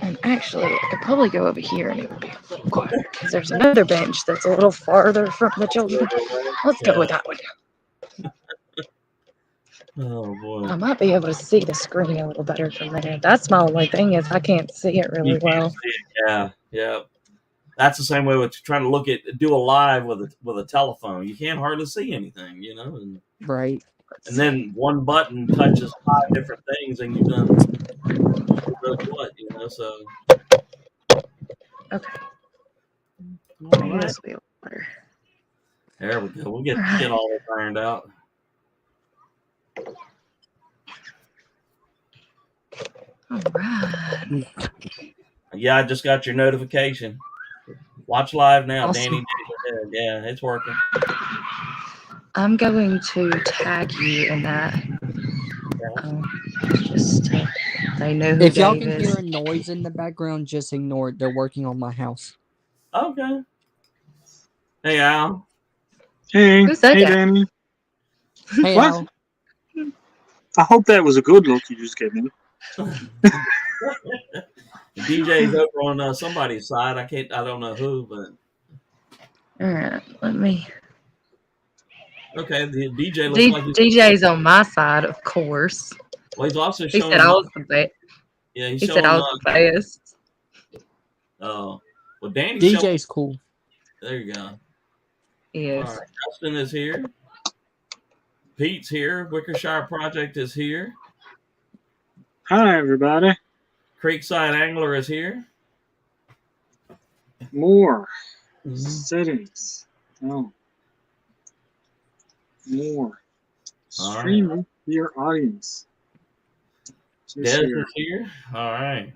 And actually, I could probably go over here and it would be a little quieter because there's another bench that's a little farther from the children. Let's go with that one. Oh boy! I might be able to see the screen a little better from there. That's my only thing is I can't see it really well. See it. Yeah. That's the same way with trying to do a live with a telephone. You can't hardly see anything, and Right. And then one button touches 5 different things, and you've done who knows what. So Okay. all Maybe right, this will be a little better. there we go. We'll get all this ironed out. All right. Yeah, I just got your notification. Watch live now, Awesome. Danny. Yeah, it's working. I'm going to tag you in that. Just so they know who If y'all Dave can is. hear a noise in the background, just ignore it. They're working on my house. Okay. Hey, Al. Hey, Who said hey, that? Danny. Hey, What? Al. I hope that was a good look you just gave me. DJ's over on somebody's side. I don't know who, but All right, let me. okay. The DJ looks like DJ's on my side, of course. Well, he's also He showing. said I was the best. Yeah, he's He showing. said I was the best. Well, Danny's DJ's showing. cool. There you go. He is. All right, Justin is here. Pete's here. Wickershire Project is here. Hi, everybody. Creekside Angler is here. More settings. Oh. More. All Streaming your audience. Des is here. All right.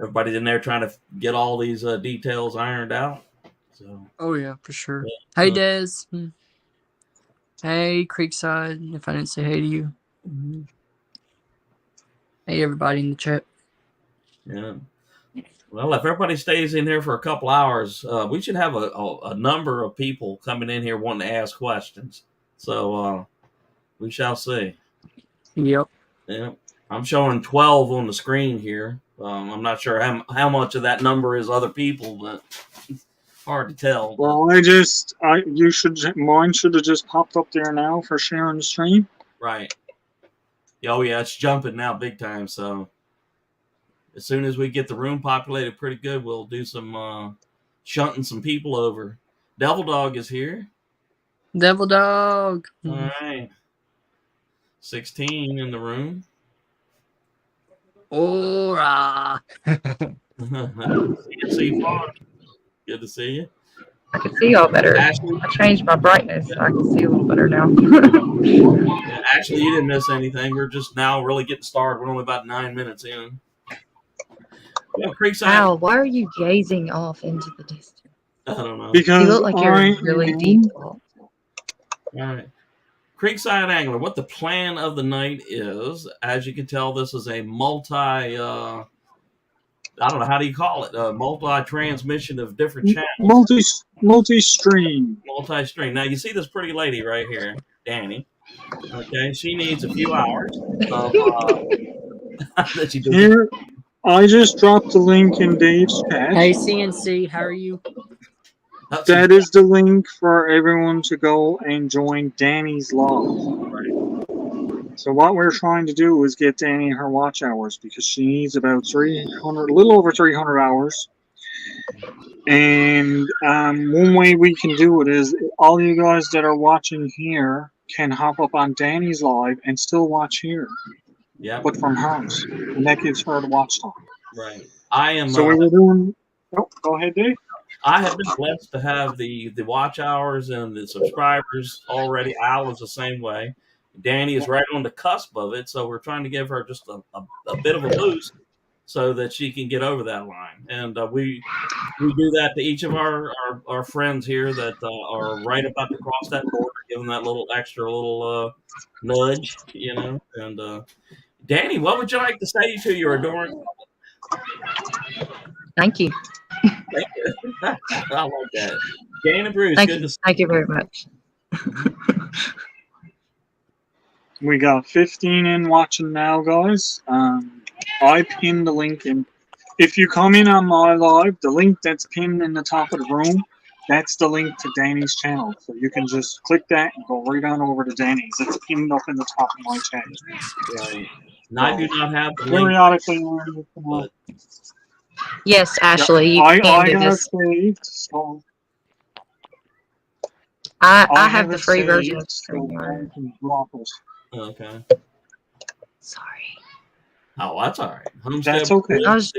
Everybody's in there trying to get all these details ironed out. So. Oh, yeah, for sure. Hey, Des. Hey, Creekside, if I didn't say hey to you. Mm-hmm. Hey, everybody in the chat. Yeah. Well, if everybody stays in here for a couple hours, we should have a number of people coming in here wanting to ask questions. So we shall see. Yep. Yeah. I'm showing 12 on the screen here. I'm not sure how much of that number is other people, but it's hard to tell. Well, mine should have just popped up there now for sharing the stream. Right. Oh, yeah, it's jumping now big time. So as soon as we get the room populated pretty good, we'll do some shunting some people over. Devil Dog is here. Devil Dog. All right. 16 in the room. Ora. CNC Farm. Good to see you. I can see y'all better. Ashley? I changed my brightness, so I can see a little better now. Yeah, actually, you didn't miss anything. We're just now really getting started. We're only about 9 minutes in. Well, Creekside. Al, why are you gazing off into the distance? I don't know. Because You look like you're in really deep thought. All right. Creekside Angler, what the plan of the night is, as you can tell, this is a I don't know, how do you call it? Multi-transmission of different channels. Multi-stream. Multi-stream. Now, you see this pretty lady right here, Danny. Okay, she needs a few hours of that she does. Here, I just dropped the link in Dave's chat. Hey, CNC, how are you? That is the link for everyone to go and join Danny's live. So what we're trying to do is get Danny her watch hours because she needs about a little over 300 hours. And one way we can do it is all you guys that are watching here can hop up on Danny's live and still watch here. Yeah. But from hers. And that gives her the watch time. Right. I am. So we were doing. Oh, go ahead, Dave. I have been blessed to have the watch hours and the subscribers already. Al is the same way. Danny is right on the cusp of it, so we're trying to give her just a bit of a boost so that she can get over that line. And we do that to each of our friends here that are right about to cross that border, give them that little extra nudge, And Danny, what would you like to say to your adoring public? Thank you. Thank you. I like that. Jane and Bruce, Thank good you. to see Thank you very much. We got 15 in watching now, guys. I pinned the link in. If you come in on my live, the link that's pinned in the top of the room, that's the link to Danny's channel. So you can just click that and go right on over to Danny's. It's pinned up in the top of my chat. Right. And I do not have the link, Periodically, but Yes, Ashley, you I can do got it this. saved. So I have the it free version of saved, so I StreamYard. can drop it. okay. Sorry. Oh, that's all right. Homestead. That's okay. I was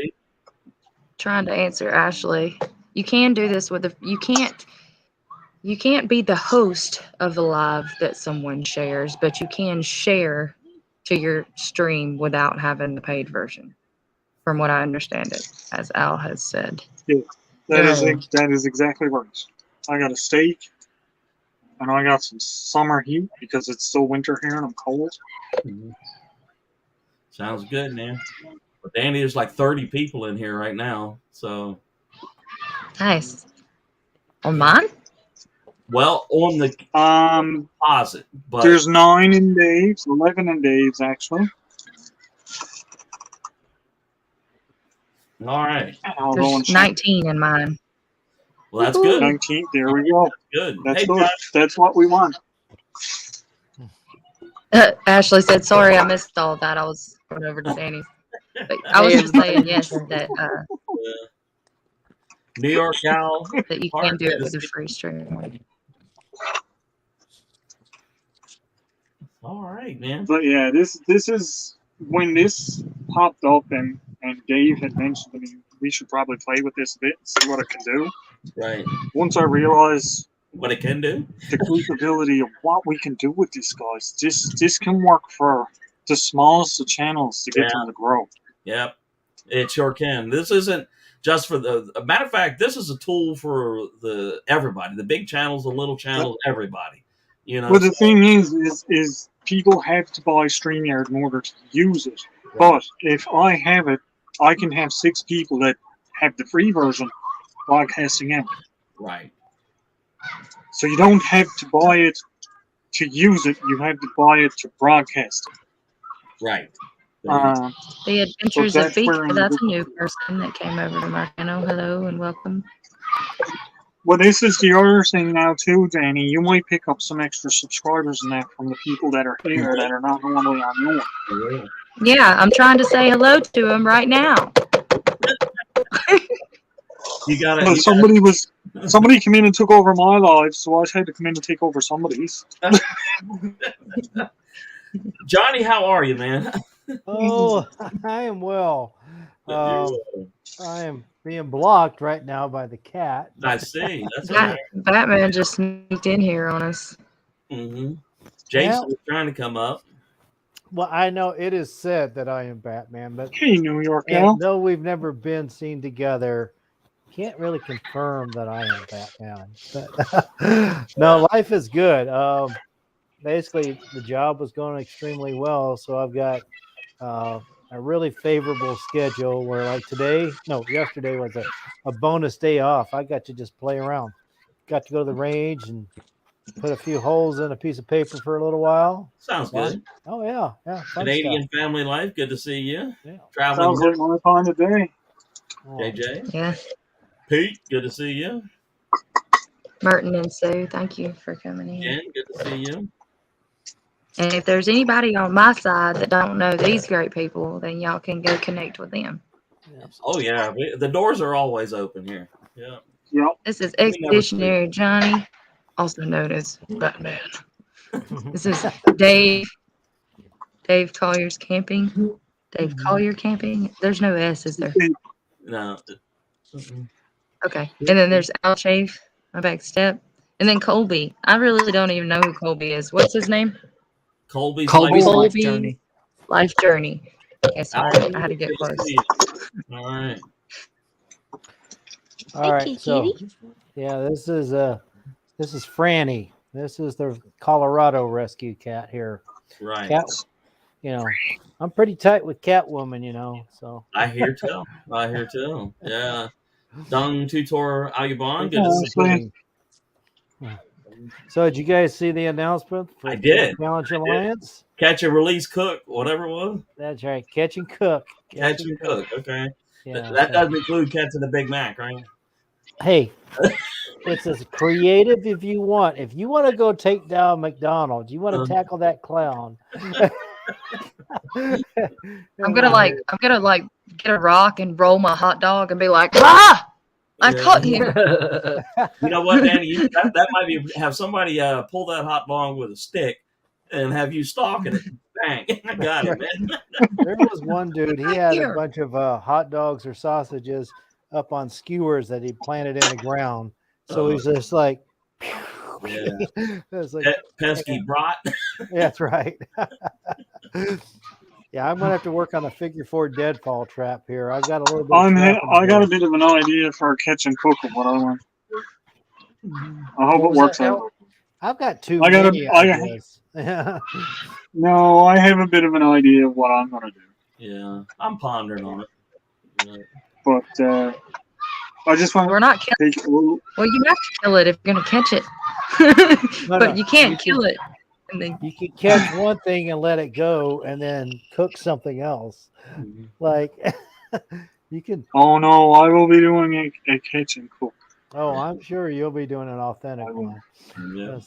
trying to answer Ashley. You can do this with you can't be the host of the live that someone shares, but you can share to your stream without having the paid version, from what I understand it, as Al has said. Yeah, Yeah. that is exactly right. I got a steak, and I got some summer heat because it's still winter here and I'm cold. Mhm. Sounds good, man. But Danny, there's like 30 people in here right now. So, Nice. On mine? well, on the composite, but There's 9 in Dave's, 11 in Dave's actually. all right. I'll go and There's check. 19 in mine. Well, that's good. 19. There we go. Good. That's Hey, good. Josh, That's what we want. Ashley said, "Sorry, I missed all that. I was going over to Danny's." But I was Hey, just saying, yes, that New York gal. that you can do it with a free stream. All right, man. But yeah, this is when this popped up and Dave had mentioned to me we should probably play with this a bit and see what it can do. Right. Once I realized What it can do. the capability of what we can do with this, guys, this can work for the smallest of channels to get them to grow. Yep. It sure can. This isn't just for a matter of fact, this is a tool for the everybody. The big channels, the little channels, everybody. You know. Well, the thing is people have to buy StreamYard in order to use it. Right. But if I have it, I can have 6 people that have the free version broadcasting out. Right. So you don't have to buy it to use it. You have to buy it to broadcast it. Right. The Adventures of that's where Fika, that's a new person that came over to Marcano. Hello and welcome. Well, this is the other thing now too, Danny. You might pick up some extra subscribers and that from the people that are here that are not normally on yours. Yeah, I'm trying to say hello to him right now. You got Well, it. somebody came in and took over my life, so I had to come in and take over somebody's. Johnny, how are you, man? Oh, I am well. I am being blocked right now by the cat. I see. That's right. Batman just sneaked in here on us. Mm-hmm. Jason was trying to come up. Well, I know it is said that I am Batman, but Hey, New York gal. though we've never been seen together, can't really confirm that I am Batman. But, no, life is good. Basically, the job was going extremely well, so I've got a really favorable schedule where, like yesterday was a bonus day off. I got to just play around. Got to go to the range and put a few holes in a piece of paper for a little while. Sounds good. Oh, yeah. Fun Canadian stuff. family life. Good to see you. Yeah. Traveling. Sounds like my time of day. JJ. Yeah. Pete, good to see you. Merton and Sue, thank you for coming in. Jen, good to see you. And if there's anybody on my side that don't know these great people, then y'all can go connect with them. Oh, yeah. The doors are always open here. Yeah. Yep. This is Expeditionary Johnny, also known as Batman. This is Dave Collier's Camping. Dave Collier Camping. There's no S, is there? No. Okay. And then there's Al Chafe, my back step. And then Colby. I really don't even know who Colby is. What's his name? Colby's Life Journey. Life Journey. Okay, sorry. I had to get close. All right. All right. So, yeah, this is Franny. This is the Colorado rescue cat here. Right. Cat, I'm pretty tight with Catwoman, so. I hear tell. Yeah. Dung Tutor Alubon. Good to see you. So did you guys see the announcement for I did. Challenge Alliance? catch and release, cook, whatever it was. That's right. Catch and cook. Catch and cook. Okay. Yeah. That doesn't include catching the Big Mac, right? Hey, it's as creative if you want. If you want to go take down McDonald's, you want to tackle that clown. I'm gonna like get a rock and roll my hot dog and be like, ah, I caught you. You know what, Danny? That might be have somebody pull that hot dog with a stick and have you stalking it. Bang! I got it, man. There was one dude. He had a bunch of hot dogs or sausages up on skewers that he planted in the ground. So he's just like, it's like pesky brat. That's right. Yeah, I'm gonna have to work on a figure 4 deadfall trap here. I've got a little bit. I got a bit of an idea for a catch and cook of what I want. I hope it works out. I've got two. No, I have a bit of an idea of what I'm gonna do. Yeah, I'm pondering on it. Yeah. But I just want. We're not killing. Well, you have to kill it if you're gonna catch it, but you can't kill it. And then you can catch one thing and let it go, and then cook something else. Like you can. Oh no, I will be doing a catch and cook. Oh, I'm sure you'll be doing an authentic one. Yeah.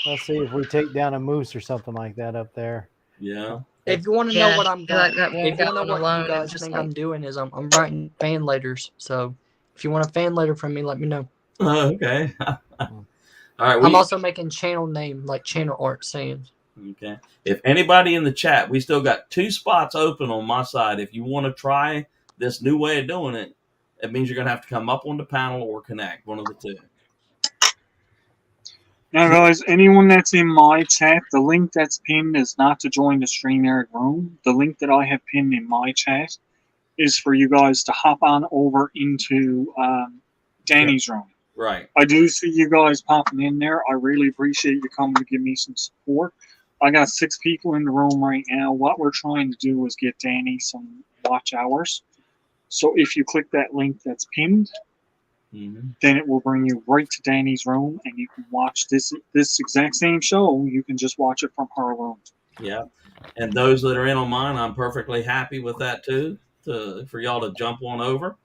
Let's see if we take down a moose or something like that up there. Yeah. If you want to know what I'm doing, like that if you want to know what you guys think I'm doing, is I'm writing fan letters. So if you want a fan letter from me, let me know. Okay. All right. I'm also making channel name, like channel art sayings. Okay. If anybody in the chat, we still got 2 spots open on my side. If you want to try this new way of doing it, it means you're going to have to come up on the panel or connect, one of the two. Now, guys, anyone that's in my chat, the link that's pinned is not to join the StreamYard room. The link that I have pinned in my chat is for you guys to hop on over into Danny's room. Right. I do see you guys popping in there. I really appreciate you coming to give me some support. I got 6 people in the room right now. What we're trying to do is get Danny some watch hours. So if you click that link that's pinned, then it will bring you right to Danny's room, and you can watch this exact same show. You can just watch it from her room. Yeah. And those that are in on mine, I'm perfectly happy with that too, for y'all to jump on over.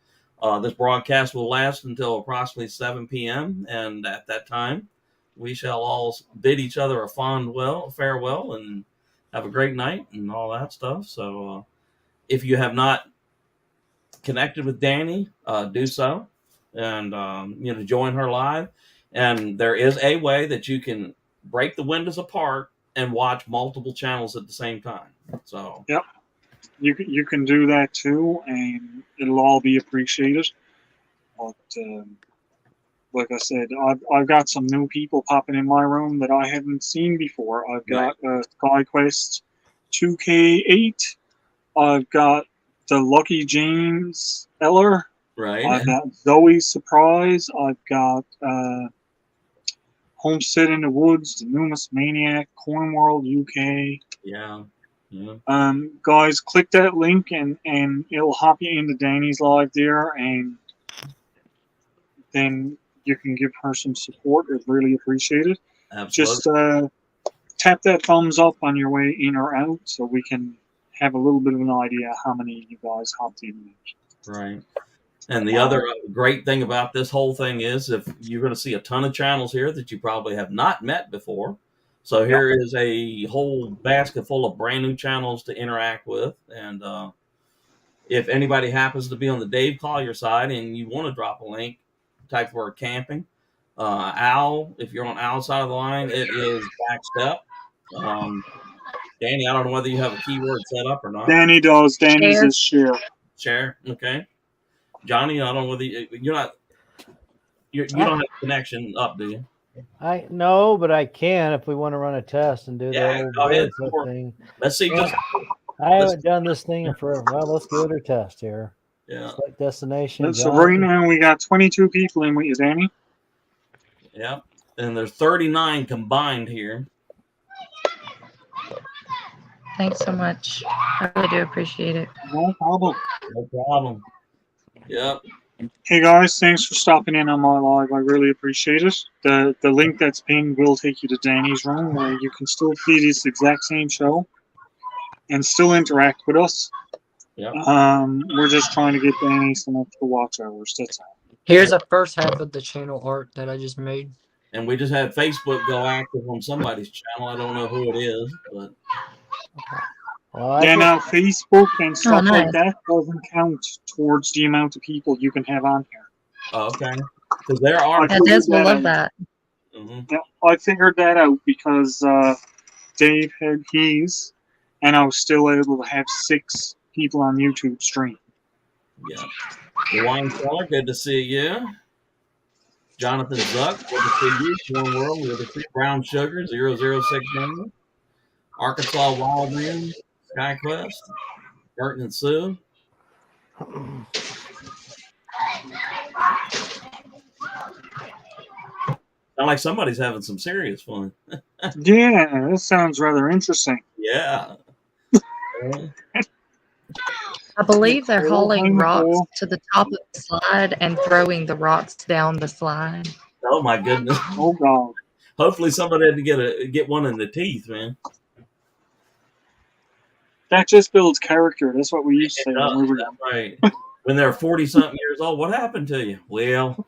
This broadcast will last until approximately 7 p.m. And at that time, we shall all bid each other a farewell and have a great night and all that stuff. So if you have not connected with Danny, do so. And join her live. And there is a way that you can break the windows apart and watch multiple channels at the same time. So yep, you can do that too, and it'll all be appreciated. But like I said, I've got some new people popping in my room that I haven't seen before. I've got SkyQuest 2K8. I've got the Lucky James Eller. Right. I've got Zoe's Surprise. I've got Homestead in the Woods, the Numus Maniac, Cornworld UK. Yeah. Guys, click that link and it'll hop you into Danny's live there, and then you can give her some support. It's really appreciated. Absolutely. Just tap that thumbs up on your way in or out so we can have a little bit of an idea how many of you guys hopped in. Right. And the other great thing about this whole thing is if you're going to see a ton of channels here that you probably have not met before. So here is a whole basket full of brand new channels to interact with. And if anybody happens to be on the Dave Collier side and you want to drop a link, type the word camping. Al, if you're on Al's side of the line, it is backstep. Danny, I don't know whether you have a keyword set up or not. Danny does. Danny's is share. Share. Okay. Johnny, I don't know whether you don't have a connection up, do you? I know, but I can if we want to run a test and do the old thing. Let's see. I haven't done this thing for let's give it a test here. Yeah. Select destination. So right now we got 22 people in with you, Danny. Yeah. And there's 39 combined here. Thanks so much. I really do appreciate it. No problem. No problem. Yep. Hey guys, thanks for stopping in on my live. I really appreciate it. The link that's pinned will take you to Danny's room where you can still see this exact same show and still interact with us. Yep. We're just trying to get Danny some extra watch hours. That's all. Here's the first half of the channel art that I just made. And we just had Facebook go active on somebody's channel. I don't know who it is, but Well, Yeah, now Facebook and stuff like nice. that doesn't count towards the amount of people you can have on here. okay. Because there are. I Yeah, Des will that love out. that. Mhm. Yeah, I figured that out because Dave had his, and I was still able to have 6 people on YouTube stream. Yeah. The wine cellar, good to see you. Jonathan Zuck, good to see you. One World, good to see you. Brown Sugar, 0069. Arkansas Wildman, SkyQuest, Burton and Sue. Sound like somebody's having some serious fun. Yeah, that sounds rather interesting. Yeah. I believe they're Oh, hauling rocks oh, to the top of the slide and throwing the rocks down the slide. Oh my goodness. oh God. Hopefully somebody had to get one in the teeth, man. That just builds character. That's what we used to say It when does, we were that's right. When they're 40-something years old, what happened to you? Well,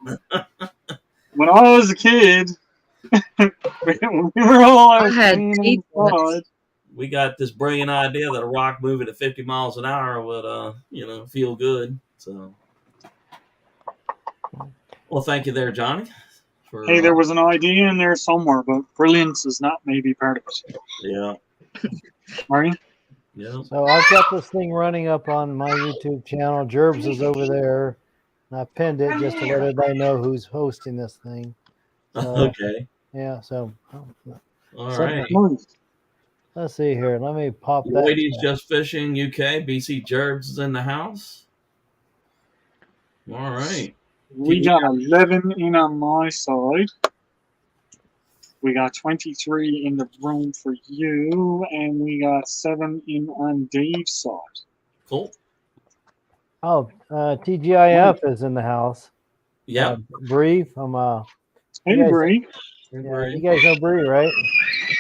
When I was a kid, we were all I out had playing teeth once. inside. we got this brilliant idea that a rock moving at 50 miles an hour would, feel good. So, well, thank you there, Johnny. Hey, there was an idea in there somewhere, but brilliance is not maybe part of it. Yeah. Right? Yeah. So I've got this thing running up on my YouTube channel. Gerbs is over there. And I pinned it just to let everybody know who's hosting this thing. So, Okay. yeah, so All something- right. let's see here. Let me pop that. Ladies Just Fishing UK, BC Gerbs is in the house. All right. We got 11 in on my side. We got 23 in the room for you, and we got 7 in on Dave's side. Cool. Oh, TGIF is in the house. Yeah. Bree from Hey, guys- Bree. yeah, you guys know Bree, right?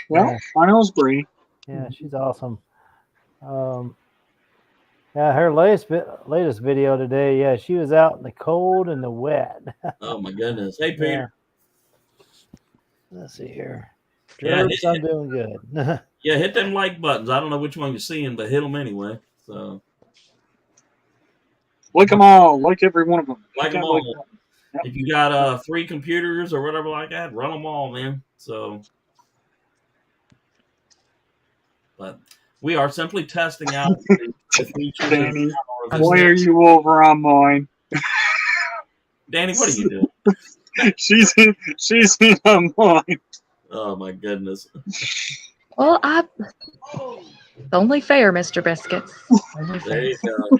Yeah, I know Bree. Yeah, she's awesome. Yeah, her latest video today. Yeah, she was out in the cold and the wet. Oh my goodness. Hey, Peter. Yeah. Let's see here. Yeah, Gerbs, I'm doing good. Yeah, hit them like buttons. I don't know which one you're seeing, but hit them anyway. So Like them all. Like every one of them. like them Hit that all. button. Yep. If you got 3 computers or whatever like that, run them all, man. So, but we are simply testing out the features. Danny, of why are this. you over on mine? Danny, what are you doing? she's in on mine. Oh my goodness. Well, only fair, Mr. Biscuits. Only There fair. you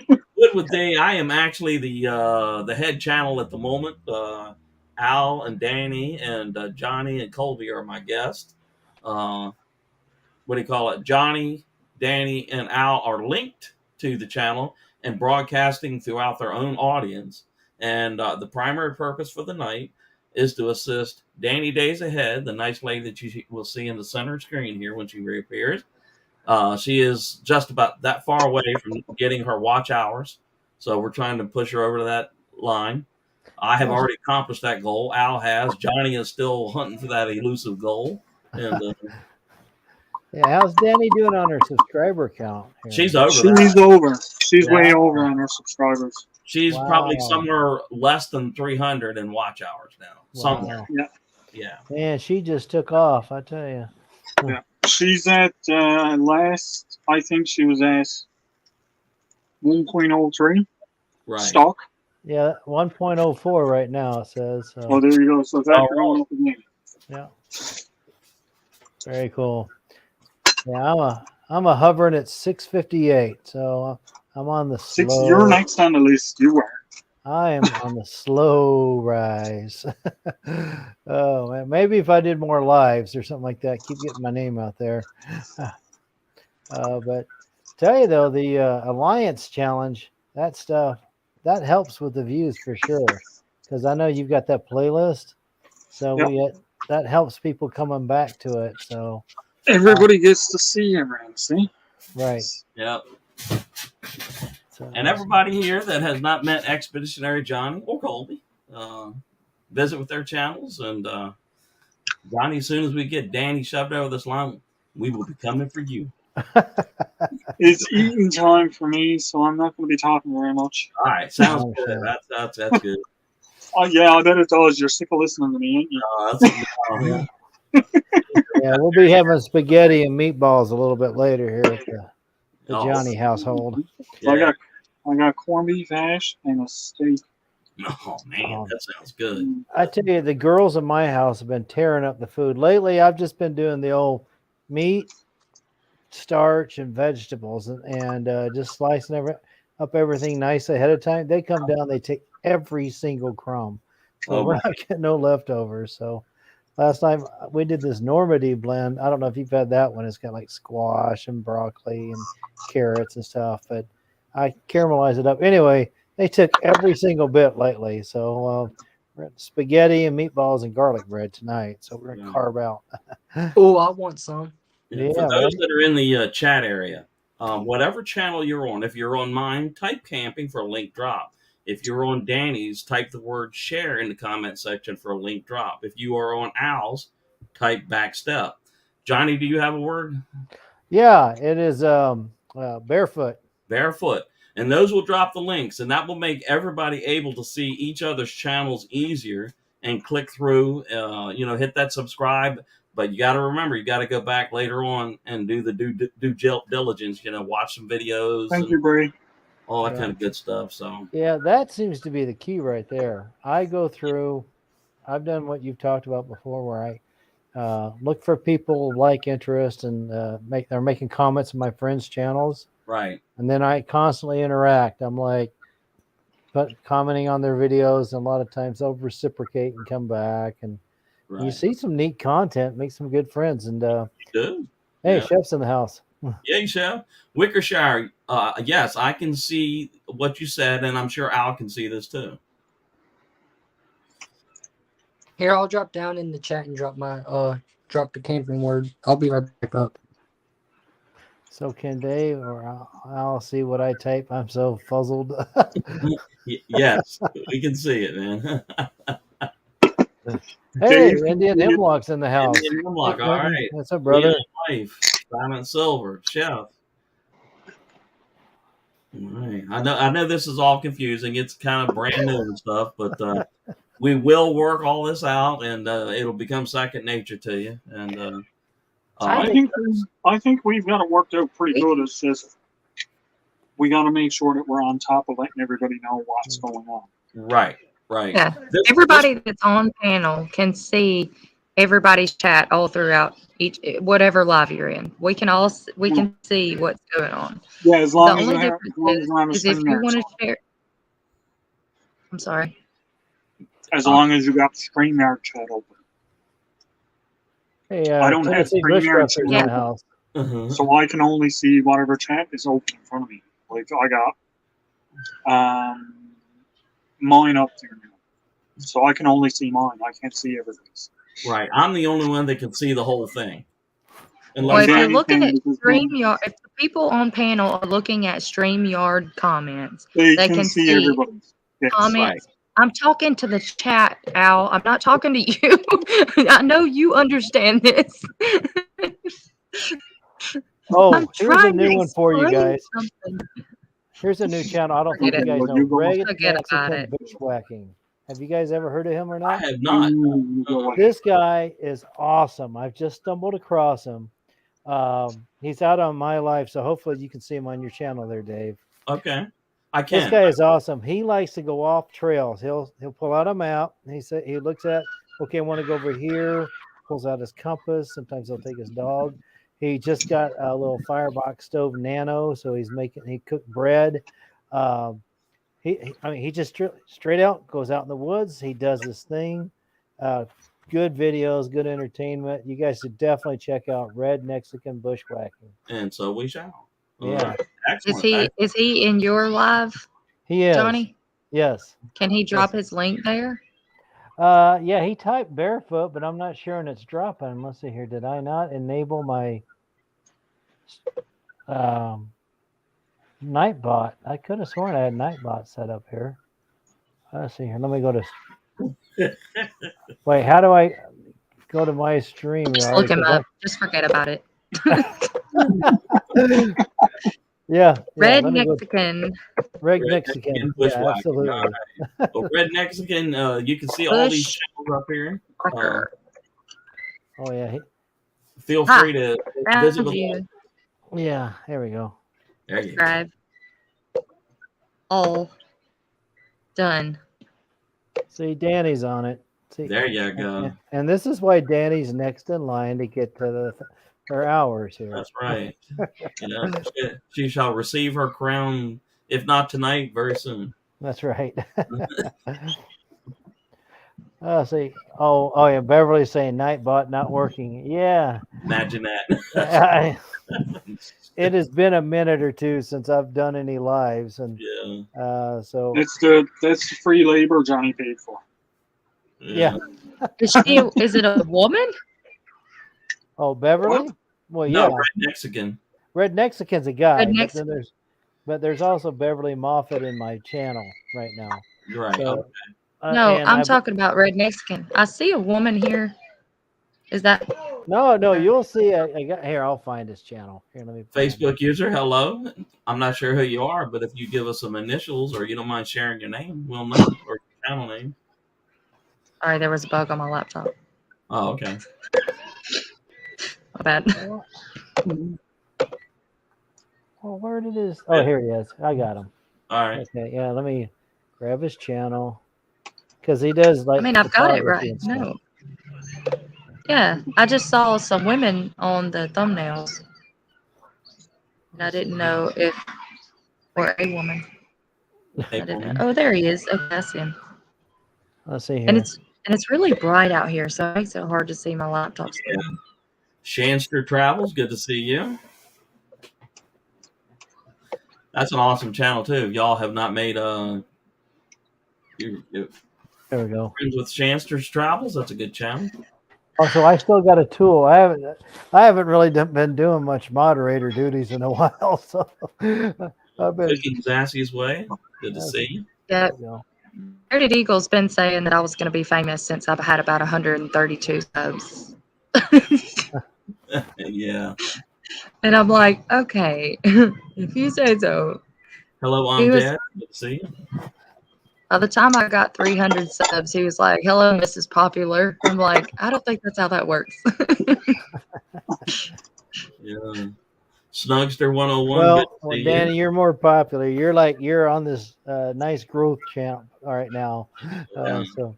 go. Good with Danny. I am actually the head channel at the moment. Al and Danny and Johnny and Colby are my guests. What do you call it? Johnny, Danny, and Al are linked to the channel and broadcasting throughout their own audience. And the primary purpose for the night is to assist Danny Days Ahead, the nice lady that you will see in the center screen here when she reappears. She is just about that far away from getting her watch hours. So we're trying to push her over to that line. I have already accomplished that goal. Al has. Johnny is still hunting for that elusive goal. And Yeah, how's Danny doing on her subscriber count? Here? she's over She's that. over. She's Yeah. way over on her subscribers. She's Wow. probably somewhere less than 300 in watch hours now. Somewhere. Wow. Yeah. Man, she just took off, I tell you. Yeah. She's at last. I think she was at 1.03 Right. stock. Yeah, 1.04 right now, it says. So. Oh, there you go. So that's Oh, going up again. Yeah. Very cool. Yeah, I'm a hovering at 658, so I'm on the slow. You're next on the list. You were. I am on the slow rise. Oh man, maybe if I did more lives or something like that, keep getting my name out there. But tell you though, the Alliance Challenge, that stuff, that helps with the views for sure. Because I know you've got that playlist, so Yep. that helps people coming back to it. So Everybody gets to see everything. See? right. Yep. So And everybody here that has not met Expeditionary Johnny or Colby, visit with their channels. And Johnny, as soon as we get Danny shoved over this line, we will be coming for you. It's eating time for me, so I'm not going to be talking very much. All right, sounds Oh, good. sure. That's good. Oh yeah, I bet it does. You're sick of listening to me, ain't you? Yeah, we'll be having spaghetti and meatballs a little bit later here at the Oh, Johnny household. So yeah. I got corned beef hash and a steak. Oh man, that sounds good. I tell you, the girls in my house have been tearing up the food. Lately, I've just been doing the old meat, starch, and vegetables and just slicing up everything nice ahead of time. They come down, they take every single crumb. So Oh, we're my. not getting no leftovers. So last time we did this Normandy blend. I don't know if you've had that one. It's got like squash and broccoli and carrots and stuff, but I caramelized it up. Anyway, they took every single bit lately. So we're at spaghetti and meatballs and garlic bread tonight. So we're going to carve out. Oh, I want some. Yeah, for those that are in the chat area, whatever channel you're on, if you're on mine, type camping for a link drop. If you're on Danny's, type the word share in the comment section for a link drop. If you are on Al's, type backstep. Johnny, do you have a word? Yeah, it is barefoot. Barefoot. And those will drop the links, and that will make everybody able to see each other's channels easier and click through, hit that subscribe. But you got to remember, you got to go back later on and do the due diligence, watch some videos. Thank you, Brady. All that kind of good stuff. So yeah, that seems to be the key right there. I go through, I've done what you've talked about before, where I look for people like interest and they're making comments on my friends' channels. Right. And then I constantly interact. I'm like commenting on their videos, and a lot of times they'll reciprocate and come back, and you see some neat content, make some good friends. And good. Hey, Chef's in the house. Yeah, Chef. Wickershire, yes, I can see what you said, and I'm sure Al can see this too. Here, I'll drop down in the chat and drop the camping word. I'll be right back up. So can Dave or I'll see what I type? I'm so fuzzled. Yes, we can see it, man. Hey, Indian Hemlock's in the house. Indian Hemlock, all right. What's up, brother? Life, Diamond Silver, Chef. All right. I know this is all confusing. It's kind of brand new and stuff, but we will work all this out, and it'll become second nature to you. And I think we've got it worked out pretty good. It's just we got to make sure that we're on top of letting everybody know what's going on. Right. Yeah, everybody that's on panel can see everybody's chat all throughout whatever live you're in. We can see what's going on. Yeah, as long as the only difference is if you want to share. I'm sorry. As long as you got the StreamYard chat open. Hey, I don't have StreamYard chat in the house, so I can only see whatever chat is open in front of me. Like I got mine up there now, so I can only see mine. I can't see everybody's. Right, I'm the only one that can see the whole thing. Well, if you're looking at StreamYard, if the people on panel are looking at StreamYard comments, they can see everybody's comments. Right. I'm talking to the chat, Al. I'm not talking to you. I know you understand this. Oh, here's a new one for you guys. Here's a new channel. I don't think you guys know. Red Mexican Bushwhacking. Have you guys ever heard of him or not? I have not. This guy is awesome. I've just stumbled across him. He's out on my life, so hopefully you can see him on your channel there, Dave. Okay. I can. This guy is awesome. He likes to go off trails. He'll pull out a map. And he looks at, okay, I want to go over here. Pulls out his compass. Sometimes he'll take his dog. He just got a little firebox stove nano, so he cooked bread. He just straight out goes out in the woods. He does this thing. Good videos, good entertainment. You guys should definitely check out Red Mexican Bushwhacking. And so we shall. Yeah. Excellent. Is he in your live? He is. Johnny? Yes. Can he drop his link there? Yeah, he typed barefoot, but I'm not sure and it's dropping. Let's see here. Did I not enable my Nightbot? I could have sworn I had Nightbot set up here. Let's see here. Let me go to. Wait, how do I go to my stream? Just look him up. Just forget about it. Yeah. Red Mexican. Red Mexican. Yeah, Bushwhacker. absolutely. All right. Well, Red Mexican, you can see all these channels up here. Oh yeah. Feel free to visit with you. us. Yeah, there we go. There you Subscribe. All done. See, Danny's on it. See, There you go. And this is why Danny's next in line to get to her hours here. That's right. She shall receive her crown, if not tonight, very soon. That's right. See. Oh yeah. Beverly's saying Nightbot not working. Yeah. Imagine that. It has been a minute or two since I've done any lives, and so that's the free labor Johnny paid for. Yeah. Is it a woman? Oh, Beverly? What? Well, yeah. No, Red Mexican. Red Mexican's a guy. Red Mexican. But there's also Beverly Moffat in my channel right now. Right. So, Okay. No, I'm talking about Red Mexican. I see a woman here. Is that? No, you'll see. Here, I'll find his channel. Here, let me. Facebook user, hello. I'm not sure who you are, but if you give us some initials or you don't mind sharing your name, we'll know, or your channel name. All right, there was a bug on my laptop. Oh, okay. My bad. Well, where did his? Oh, here he is. I got him. All right. Okay, yeah. Let me grab his channel because he does like. I mean, I've got it right. No. Yeah, I just saw some women on the thumbnails, and I didn't know if or a woman. I didn't know. Oh, there he is. Okay, I see him. Let's see here. And it's really bright out here, so it makes it hard to see my laptop screen. Yeah. Shanster Travels, good to see you. That's an awesome channel too. If y'all have not made there we go. Friends with Shanster's Travels, that's a good channel. Also, I still got a tool. I haven't really been doing much moderator duties in a while, so I've been Cooking Zassy's Way. Good to see you. Yeah. Bearded Eagle's been saying that I was going to be famous since I've had about 132 subs. Yeah. And I'm like, okay, if you say so. Hello, I'm Dad. Good to see you. By the time I got 300 subs, he was like, hello, Mrs. Popular. I'm like, I don't think that's how that works. Yeah. Snugster 101. Well, Danny, you're more popular. You're on this nice growth channel right now. So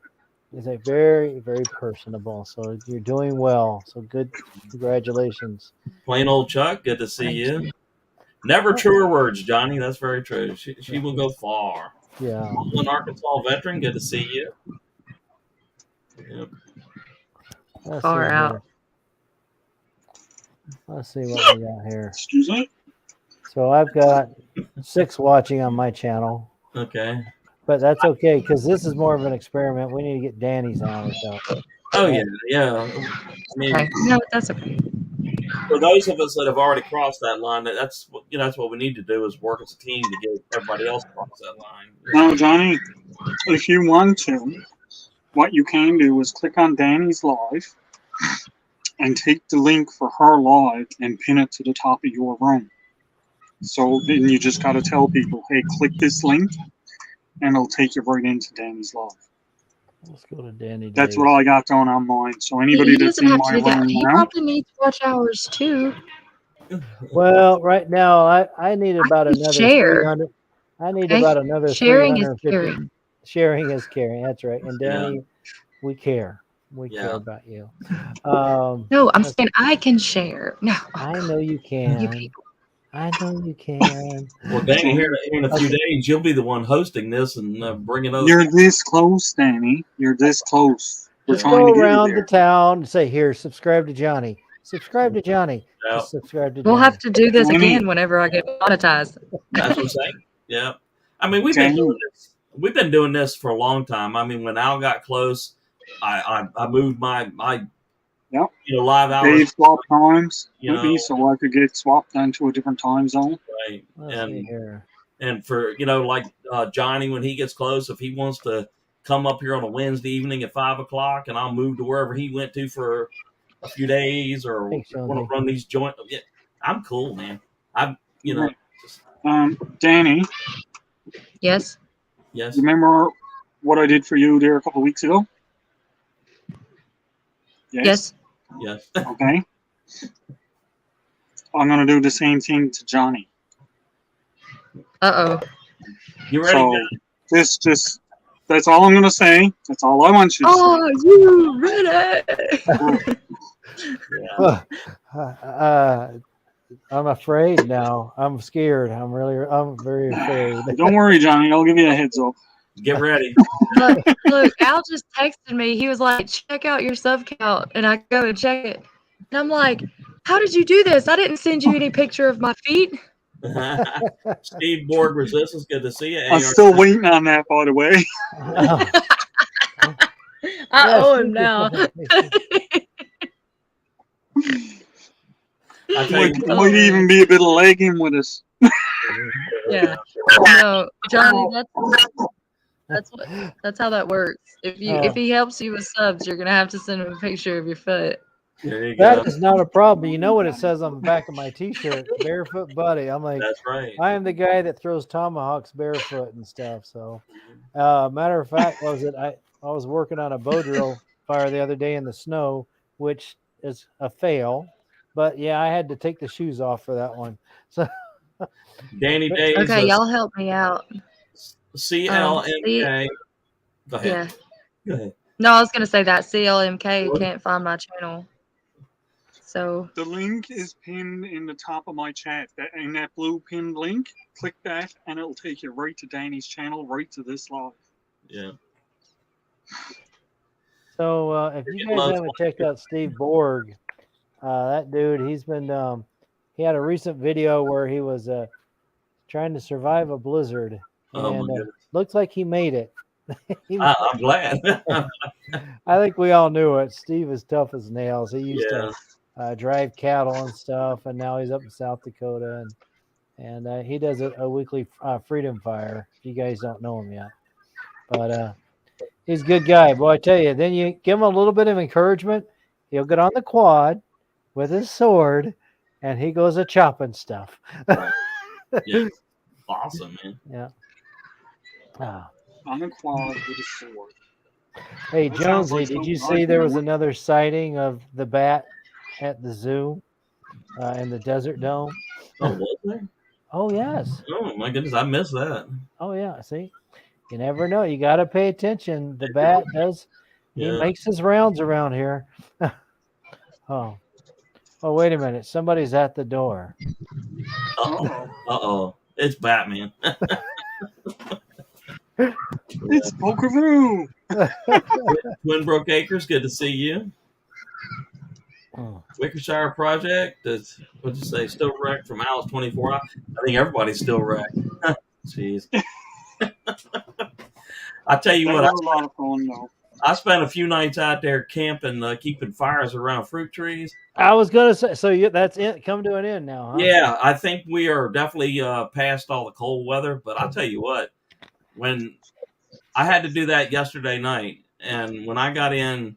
it's a very, very personable. So you're doing well. So good. Congratulations. Plain old Chuck. Good to see you. Never truer words, Johnny. That's very true. She will go far. Yeah. An Arkansas veteran. Good to see you. Yep. Far out. Let's see what we got here. Excuse me? So I've got 6 watching on my channel. Okay. But that's okay because this is more of an experiment. We need to get Danny's hours out. Oh yeah. I mean, okay. No, that's okay. For those of us that have already crossed that line, that's what we need to do is work as a team to get everybody else across that line. Now, Johnny, if you want to, what you can do is click on Danny's live and take the link for her live and pin it to the top of your room. So then you just got to tell people, hey, click this link, and it'll take you right into Danny's live. Let's go to Danny. That's what I got going on mine. So anybody that's in my room he now, probably needs watch hours too. Well, right now I need about another share. 300. I need about another sharing 350. Is caring. Sharing is caring. That's right. And Danny, we care. We care about you. No, I'm saying I can share. No, I know you can. You people. I know you can. Well, Danny, here in a few days, you'll be the one hosting this and bringing us. You're this close, Danny. You're this close. We're Just trying go to get around you the town and say, "Here, subscribe to Johnny. Subscribe to Johnny. Yep. Just subscribe to." We'll Johnny. have to do this again whenever I get monetized. That's what I'm saying. Yeah. I mean, we've been doing this. we've been doing this for a long time. I mean, when Al got close, I moved my Yep. live They hours. swap times You with me, know, so I could get swapped onto a different time zone. right? Let's see here. And for like Johnny, when he gets close, if he wants to come up here on a Wednesday evening at 5 o'clock, and I'll move to wherever he went to for a few days, or Thanks, want Jonesy. to run these joint. Yeah, I'm cool, man. I'm just, Danny, Yes. yes. you remember what I did for you there a couple of weeks ago? Yes. Yes. Okay. I'm gonna do the same thing to Johnny. Uh oh. You ready? So just that's all I'm gonna say. That's all I want you to Are you ready? Yeah. I'm afraid now. I'm scared. I'm very afraid. say. Don't worry, Johnny. I'll give you a heads up. Get ready. Look, Al just texted me. He was like, check out your sub count. And I go and check it. And I'm like, how did you do this? I didn't send you any picture of my feet. Steve Borg Resistance, good to see you. I'm still waiting on that, by the way. I owe him now. Might even be a bit of lagging with us. Yeah. No, Johnny, that's how that works. If he helps you with subs, you're gonna have to send him a picture of your foot. There you That go. is not a problem. You know what it says on the back of my T-shirt? Barefoot Buddy. I'm like, That's right. I am the guy that throws tomahawks barefoot and stuff. So, matter of fact, I was working on a bow drill fire the other day in the snow, which is a fail. But yeah, I had to take the shoes off for that one. So, Danny Days. Okay, y'all help me out. CLMK. Go ahead. Yeah. Go ahead. No, I was gonna say that CLMK can't find my channel. So The link is pinned in the top of my chat. In that blue pinned link, click that, and it'll take you right to Danny's channel, right to this live. Yeah. So if you guys haven't checked out Steve Borg, that dude, he's been he had a recent video where he was trying to survive a blizzard, and looks like he made it. I'm glad. I think we all knew it. Steve is tough as nails. He used to drive cattle and stuff, and now he's up in South Dakota, and he does a weekly freedom fire. If you guys don't know him yet, but he's a good guy. Boy, I tell you, then you give him a little bit of encouragement, he'll get on the quad with his sword, and he goes a chopping stuff. Yeah, awesome, man. Yeah. On the quad with a sword. Hey, Jonesy, did you see there was another sighting of the bat at the zoo in the Desert Dome? Oh, was there? Oh, yes. Oh, my goodness, I missed that. Oh, yeah. See, you never know. You got to pay attention. The bat does. He makes his rounds around here. Oh, wait a minute. Somebody's at the door. Uh-oh. It's Batman. It's Pokervoo. Twinbrook Acres, good to see you. Wickershire Project, that's what'd you say? Still wrecked from Alice 24. I think everybody's still wrecked. Jeez. I tell you what, a lot of fun though. I spent a few nights out there camping, keeping fires around fruit trees. I was gonna say, so that's it. Come to an end now, huh? Yeah, I think we are definitely past all the cold weather. But I'll tell you what, when I had to do that yesterday night, and when I got in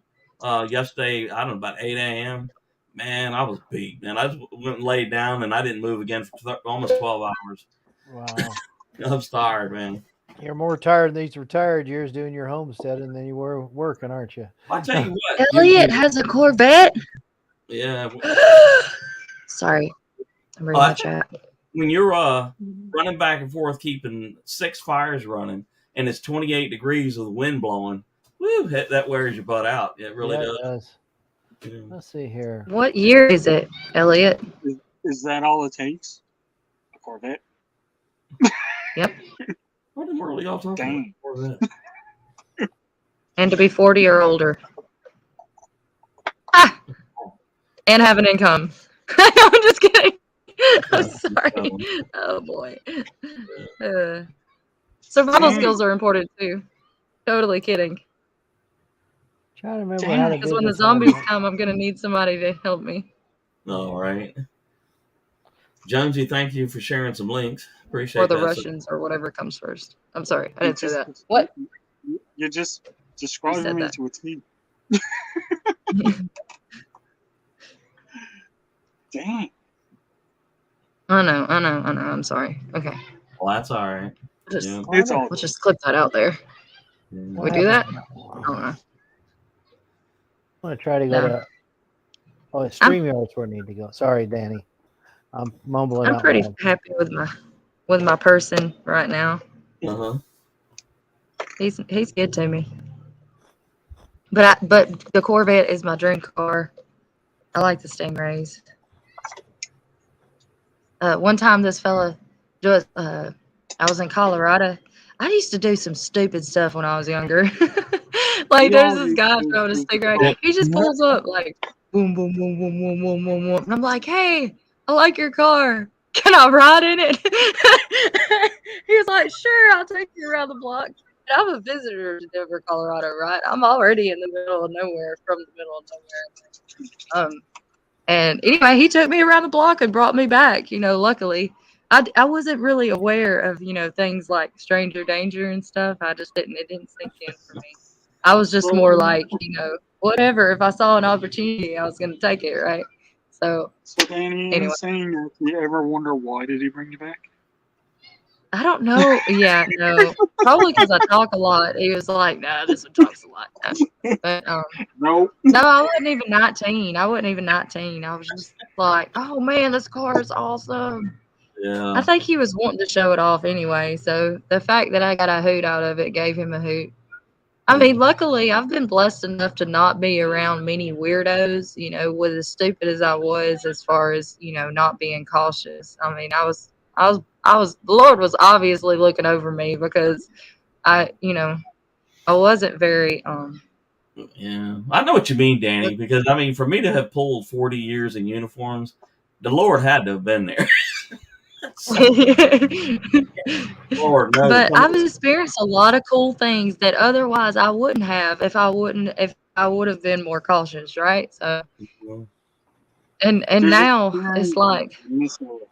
yesterday, I don't know, about 8 a.m., man, I was beat. Man, I just went and laid down, and I didn't move again for almost 12 hours. Wow. I was tired, man. You're more tired in these retired years doing your homesteading than you were working, aren't you? I tell you what, Elliot has a Corvette. Yeah. Sorry, I'm reading the chat. When you're running back and forth, keeping 6 fires running, and it's 28 degrees with the wind blowing, woo, that wears your butt out. It really does. Yeah. Let's see here. What year is it, Elliot? Is that all it takes? A Corvette? Yep. What in the world are y'all talking about? Corvette? And to be 40 or older. Ah! And have an income. I'm just kidding. I'm sorry. Oh, boy. Survival Damn. skills are important too. Totally kidding. Trying to remember Damn. how to Because do when the this on zombies my- come, I'm gonna need somebody to help me. All right. Jonesy, thank you for sharing some links. Or Appreciate the that. Russians or whatever comes first. I'm sorry, I You didn't say that. just What? you just described said me that? to a T. Dang. I know. I'm sorry. Okay. Well, that's all right. We'll just, Yeah. It's all we'll just clip that out there. Yeah. We do that? I don't know. I'm gonna try to go No. to. Oh, StreamYard's where I need to go. Sorry, Danny. I'm mumbling I'm out pretty loud. happy with my person right now. Uh-huh. He's good to me. But the Corvette is my dream car. I like the Stingrays. One time this fella just I was in Colorado. I used to do some stupid stuff when I was younger. Like We all there's this used guy to do throwing a stupid Stingray. Yeah. He just pulls up like boom boom boom boom boom boom boom boom. And I'm like, hey, I like your car. Can I ride in it? He was like, sure, I'll take you around the block. And I'm a visitor to Denver, Colorado, right? I'm already in the middle of nowhere from the middle of nowhere. And anyway, he took me around the block and brought me back. Luckily, I wasn't really aware of things like stranger danger and stuff. It didn't sink in for me. I was just more like whatever. If I saw an opportunity, I was gonna take it, right? So So Danny, anyway, in saying that, you ever wonder why did he bring you back? I don't know. Yeah, no, probably because I talk a lot. He was like, "Nah, this one talks a lot." But No. no, I wasn't even 19. I was just like, oh man, this car is awesome. Yeah. I think he was wanting to show it off anyway. So the fact that I got a hoot out of it gave him a hoot. I mean, luckily, I've been blessed enough to not be around many weirdos, with as stupid as I was as far as, not being cautious. I mean, the Lord was obviously looking over me because I wasn't very, Yeah. I know what you mean, Danny, because I mean, for me to have pulled 40 years in uniforms, the Lord had to have been there. Lord knows. But I've experienced a lot of cool things that otherwise I wouldn't have if I would have been more cautious, right? So and There's a now it's feeling like in this world.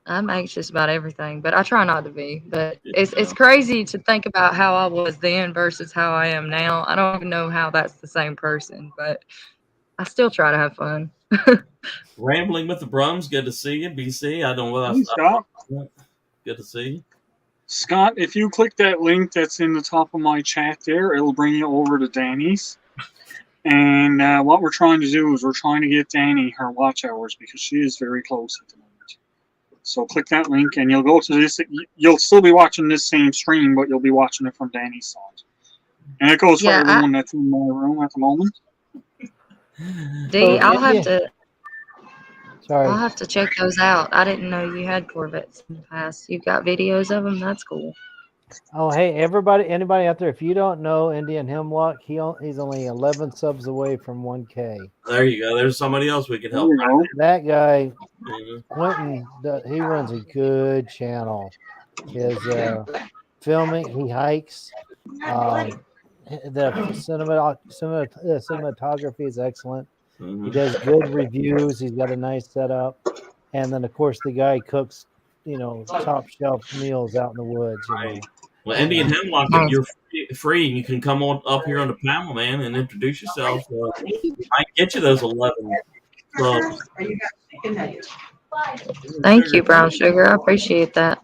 I'm anxious about everything, but I try not to be. But it's Yeah. crazy to think about how I was then versus how I am now. I don't even know how that's the same person, but I still try to have fun. Rambling with the Brums, good to see you, BC. I don't know what Hey, Scott. good to see you. Scott, if you click that link that's in the top of my chat there, it'll bring you over to Danny's. And what we're trying to do is we're trying to get Danny her watch hours because she is very close at the moment. So click that link and you'll go to this. You'll still be watching this same stream, but you'll be watching it from Danny's side. And it goes for Yeah, everyone that's in my room at the moment. D, I'll have Sorry. to check those out. I didn't know you had Corvettes in the past. You've got videos of them. That's cool. Oh, hey, anybody out there, if you don't know Indian Hemlock, he's only 11 subs away from 1K. There you go. There's somebody else we can There help. you go. That guy, Mhm. Quentin, he runs a good channel. His filming, he hikes. The cinematography is excellent. He Mhm. does good reviews. He's got a nice setup. And then, of course, the guy cooks, top shelf meals out in the woods, Right. Well, Indian Hemlock, if you're free, you can come on up here on the panel, man, and introduce yourself. I get you those 11 subs. Thank you, Brown Sugar. I appreciate that.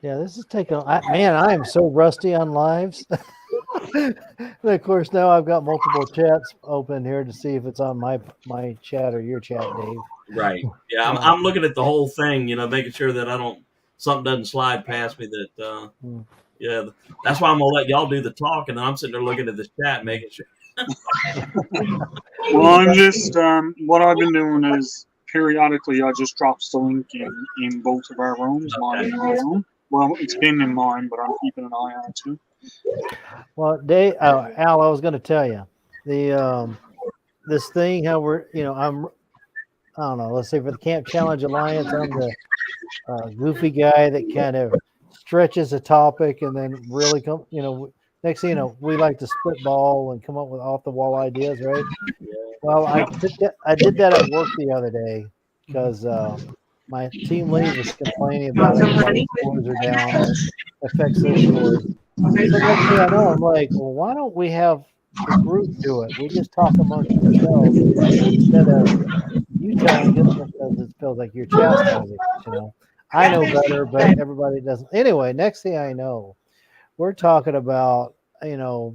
Yeah, this is taking. Man, I am so rusty on lives. And of course, now I've got multiple chats open here to see if it's on my chat or your chat, Dave. Right. Yeah, I'm looking at the whole thing, making sure that something doesn't slide past me. That yeah, that's why I'm gonna let y'all do the talk, and I'm sitting there looking at this chat, making sure. Well, I'm just what I've been doing is periodically I just drop the link in both of our rooms, mine and your room. Well, it's been in mine, but I'm keeping an eye on it too. Well, Dave, Al, I was going to tell you the this thing how we're I don't know. Let's say for the Camp Challenge Alliance, I'm the goofy guy that kind of stretches a topic and then really come. Next thing you know, we like to spitball and come up with off the wall ideas, right? Well, I did that at work the other day because my team lead was complaining about everybody's scores are down and it affects their scores. So next thing I know, I'm like, well, why don't we have the group do it? We just talk amongst ourselves instead of you telling us because it feels like you're chastising us. I know better, but everybody doesn't. Anyway, next thing I know, we're talking about, I don't know,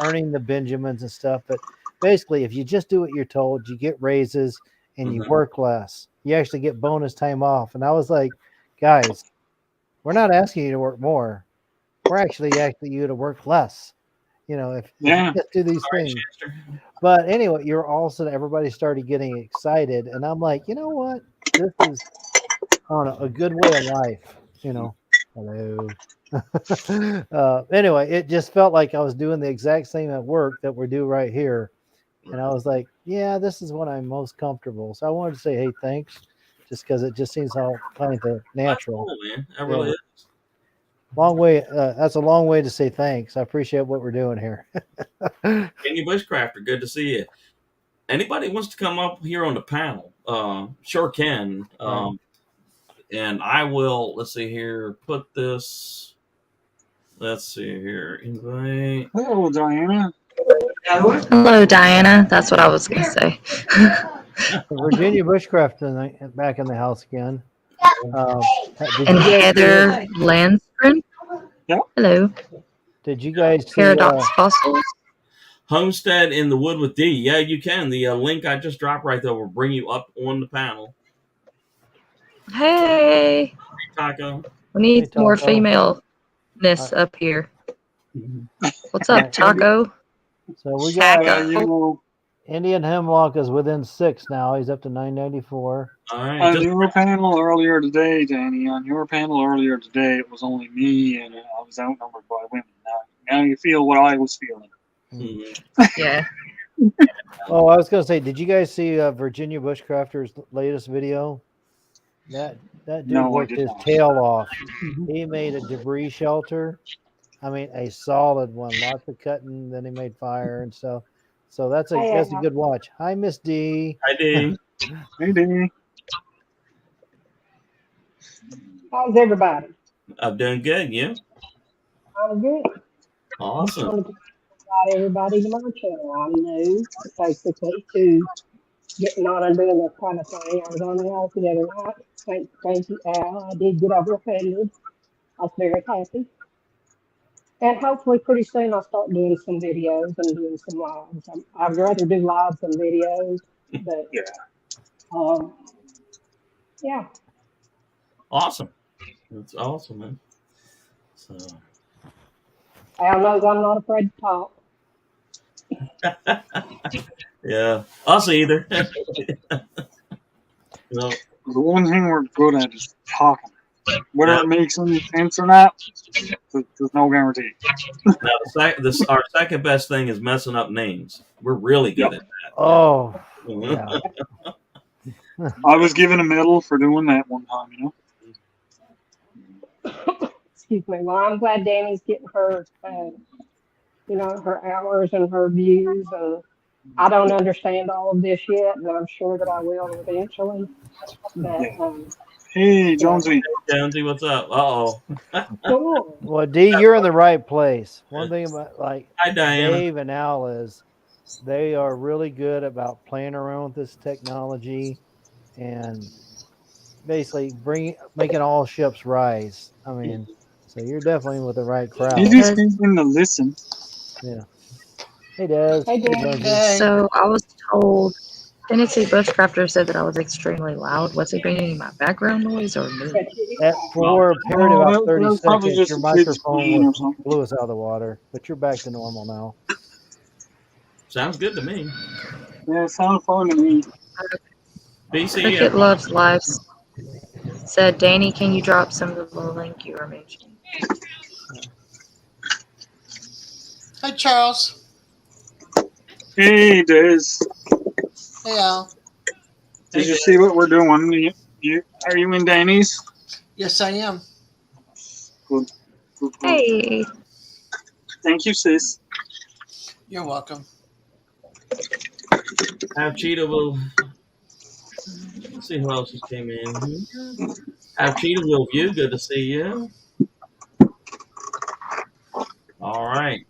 earning the Benjamins and stuff. But basically, if you just do what you're told, you get raises and you work less. You actually get bonus time off. And I was like, guys, we're not asking you to work more. We're actually asking you to work less. If you just do these things. But anyway, everybody started getting excited. And I'm like, you know what? This is, I don't know, a good way of life. Hello. Anyway, it just felt like I was doing the exact same at work that we do right here. And I was like, yeah, this is what I'm most comfortable. So I wanted to say, hey, thanks, just because it just seems all kind of natural. That's cool, man. That really is. Long way. That's a long way to say thanks. I appreciate what we're doing here. Kenny Bushcrafter, good to see you. Anybody wants to come up here on the panel? Sure can. Right. And I will. Let's see here. Put this. Let's see here. Invite. Hello, Diana. Hello, Diana. That's what I was going to say. Virginia Bushcraft back in the house again. And Heather Landgren. Yep. Hello. Did you guys see Paradox Fossils? Homestead in the Wood with D. Yeah, you can. The link I just dropped right there will bring you up on the panel. Hey. Taco. We need more femaleness up here. What's up, Taco? So we got Taco. Indian Hemlock is within 6 now. He's up to 994. All right. On your panel earlier today, Danny, it was only me, and I was outnumbered by women. Now you feel what I was feeling. Yeah. Oh, I was going to say, did you guys see Virginia Bushcrafter's latest video? That dude worked his tail off. He made a debris shelter. I mean, a solid one. Lots of cutting. Then he made fire and stuff. So that's a good watch. Hi, Miss D. Hi, D. Hey, D. How's everybody? I'm doing good. You? I'm good. Awesome. I want to invite everybody to my channel. I'm new, basically, to getting on and doing this kind of thing. I was on the house the other night. Thank you, Al. I did get over offended. I was very happy. And hopefully pretty soon I'll start doing some videos and doing some lives. I'd rather do lives than videos, but yeah. Awesome. That's awesome, man. So. Al knows I'm not afraid to talk. Yeah, us either. The one thing we're good at is talking. Whether it makes any sense or not, there's no guarantee. Now, our second best thing is messing up names. We're really good at that. Oh, yeah. I was given a medal for doing that one time, Excuse me. Well, I'm glad Danny's getting her, her hours and her views. And I don't understand all of this yet, and I'm sure that I will eventually. But, hey, Jonesy. Hey, Jonesy, what's up? Uh-oh. Cool. Well, D, you're in the right place. One thing about Hi, Diana. Dave and Al is they are really good about playing around with this technology and basically making all ships rise. I mean, so you're definitely with the right crowd. You just need to listen. Yeah. Hey, Des. Hey, Des. So I was told, Tennessee Bushcrafter said that I was extremely loud. Was it bringing my background noise or me? For a period of about 30 probably seconds, just your a kid's microphone playing or something. blew us out of the water, but you're back to normal now. Sounds good to me. Yeah, it sounds fun to me. BC. Cricket Loves Lives said, Danny, can you drop some of the link you were mentioning? Hi, Charles. Hey, Des. Hey, Al. Did you see what we're doing? Are you in Danny's? Yes, I am. Good. Hey. Thank you, sis. You're welcome. Have Cheetah will. Let's see who else just came in. Have Cheetah will view. Good to see you. All right.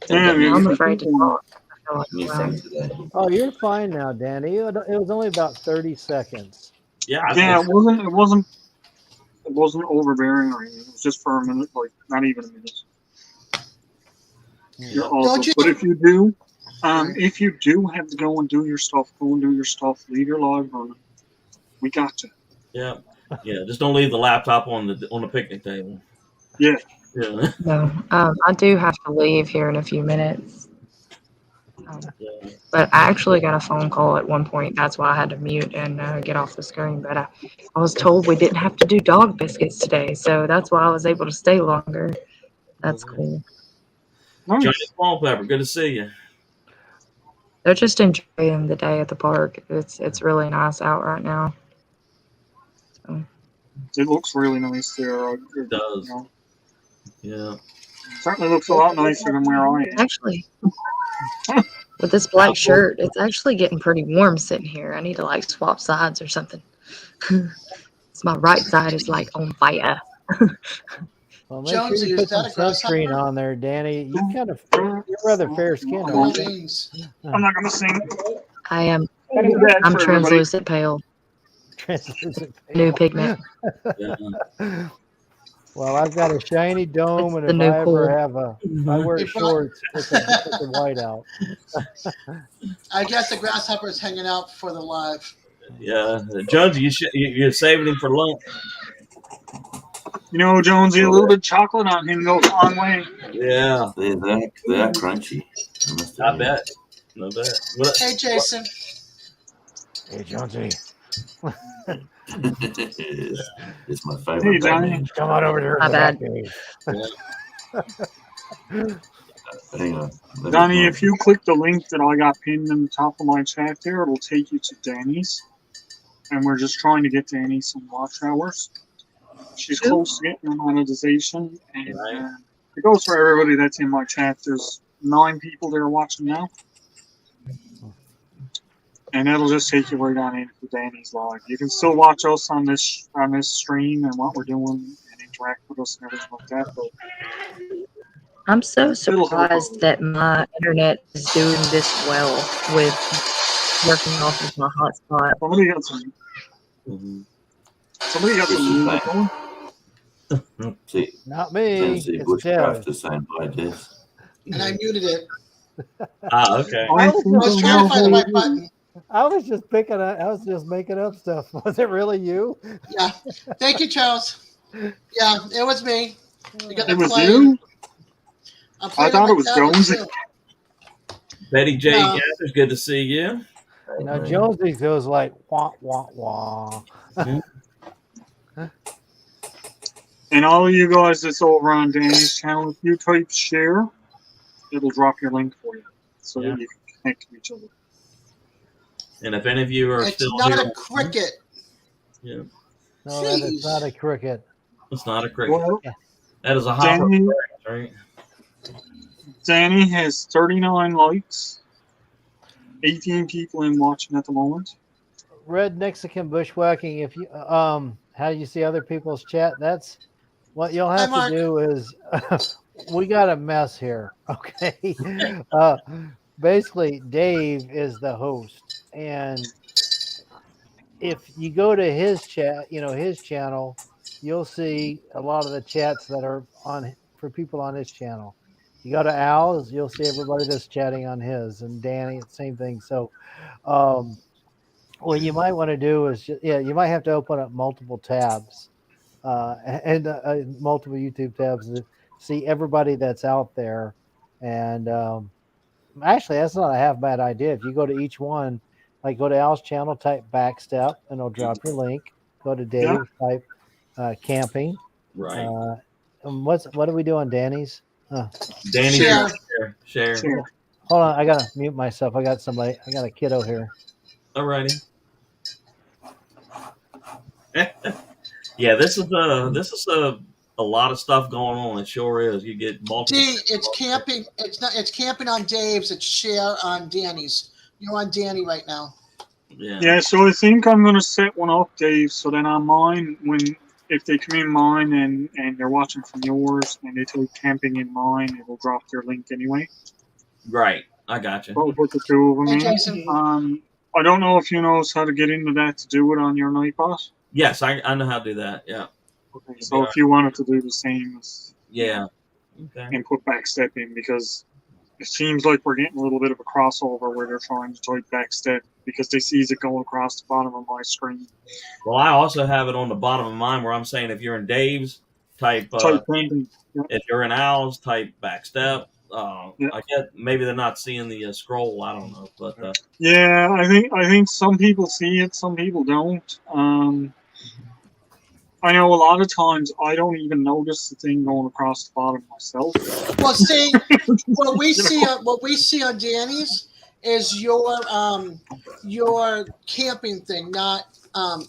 Damn, you I'm get afraid to people. talk. I feel like Anything crying. today? Oh, you're fine now, Danny. It was only about 30 seconds. Yeah. Yeah, it wasn't overbearing or anything. It was just for a minute, like not even a minute. You're all Don't good. you? But if you do have to go and do your stuff, go and do your stuff. Leave your log running. We got you. Yeah. Yeah. Just don't leave the laptop on the picnic table. Yeah. Yeah. No, I do have to leave here in a few minutes. Yeah. But I actually got a phone call at one point. That's why I had to mute and get off the screen. But I was told we didn't have to do dog biscuits today. So that's why I was able to stay longer. That's cool. Johnny Nice. Small Pepper. Good to see you. They're just enjoying the day at the park. It's really nice out right now. So, It looks really nice there. It does. You know, Yeah. certainly looks a lot nicer than where I am. actually, with this black shirt, it's actually getting pretty warm sitting here. I need to like swap sides or something. So my right side is like on fire. Well, make sure Jonesy, you is put some that a sunscreen grasshopper? on there, Danny. You're rather fair skinned, Cool aren't you? beans. I'm not gonna sing. I am. I'll do that I'm for everybody. translucent pale. Translucent New pale. pigment. Yeah. Well, I've got a shiny dome, It's and the if new I cool. ever have if I wear Hey, Brian. shorts, it's a white out. I guess the grasshopper's hanging out for the live. Yeah. Jonesy, you're saving him for lunch. You know, Jonesy, a little bit of chocolate on him goes a long way. Yeah. They're crunchy. must I admit. bet. No bet. What, Hey, Jason. Hey, Jonesy, It's my Hey, favorite Johnny. Batman. come on over here. My bad. Hang on. Let me Donnie, find if you click the link that I got pinned in the top of my chat there, it'll take you to Danny's. And we're just trying to get Danny some watch hours. She's close to getting her monetization. And it goes for everybody that's in my chat. There's 9 people that are watching now. And that'll just take you right on into Danny's live. You can still watch us on this stream and what we're doing and interact with us and everything like that. But I'm so surprised that my internet is doing this well with working off of my hotspot. somebody got some music going. See, Not me. Tennessee It's Bushcraft Dev. is saying by this. And I muted it. okay. I I think was trying to find the right button. I was just making up stuff. Was it really you? Yeah. Thank you, Charles. Yeah, it was me. You got It the was play. you? I'm I playing thought on it my was tablet, Jonesy. too. Betty J. No. Gathers, good to see you. Now Jonesy goes like wah wah wah. And all of you guys that's over on Danny's channel, if you type share, it'll drop your link for you so that you can connect to each other. And if any of you are It's still not here, a cricket. yeah, No, that is not a cricket. it's not a cricket. Well, That is a hopper, Danny, right? Danny has 39 likes, 18 people in watching at the moment. Red Mexican bushwhacking. If you how you see other people's chat, that's what you'll have Hi, to Mark. do is we got a mess here. Okay. Basically Dave is the host, and if you go to his chat, his channel, you'll see a lot of the chats that are on for people on his channel. You go to Al's, you'll see everybody that's chatting on his, and Danny, same thing. So what you might want to do is you might have to open up multiple tabs and multiple YouTube tabs to see everybody that's out there. And actually, that's not a half bad idea. If you go to each one, like go to Al's channel, type backstep, and it'll drop your link. Go to Dave, type camping. Right. And what are we doing, Danny's? Danny, Share. share. Sure. Hold on, I gotta mute myself. I got a kiddo here. Alrighty. Yeah, this is a lot of stuff going on. It sure is. You get multiple. D, it's camping. It's not. It's camping on Dave's. It's share on Danny's. You're on Danny right now. Yeah. Yeah, so I think I'm gonna set one up, Dave, so then on mine, if they come in mine and they're watching from yours and they type camping in mine, it will drop their link anyway. Right. I got you. But we'll put the two of them Hey, in. Jason. I don't know if you know how to get into that to do it on your Nightbot. Yes, I know how to do that. Yeah. Okay, so if you wanted to do the same as Yeah. Okay. and put backstep in, because it seems like we're getting a little bit of a crossover where they're trying to type backstep because they see it going across the bottom of my screen. Well, I also have it on the bottom of mine where I'm saying if you're in Dave's, type. Camping. Yep. If you're in Al's, type backstep. Yep. I guess maybe they're not seeing the scroll. I don't know, but Yeah, I think some people see it, some people don't. I know a lot of times I don't even notice the thing going across the bottom myself. Well, see, what we see on Danny's is your camping thing. Not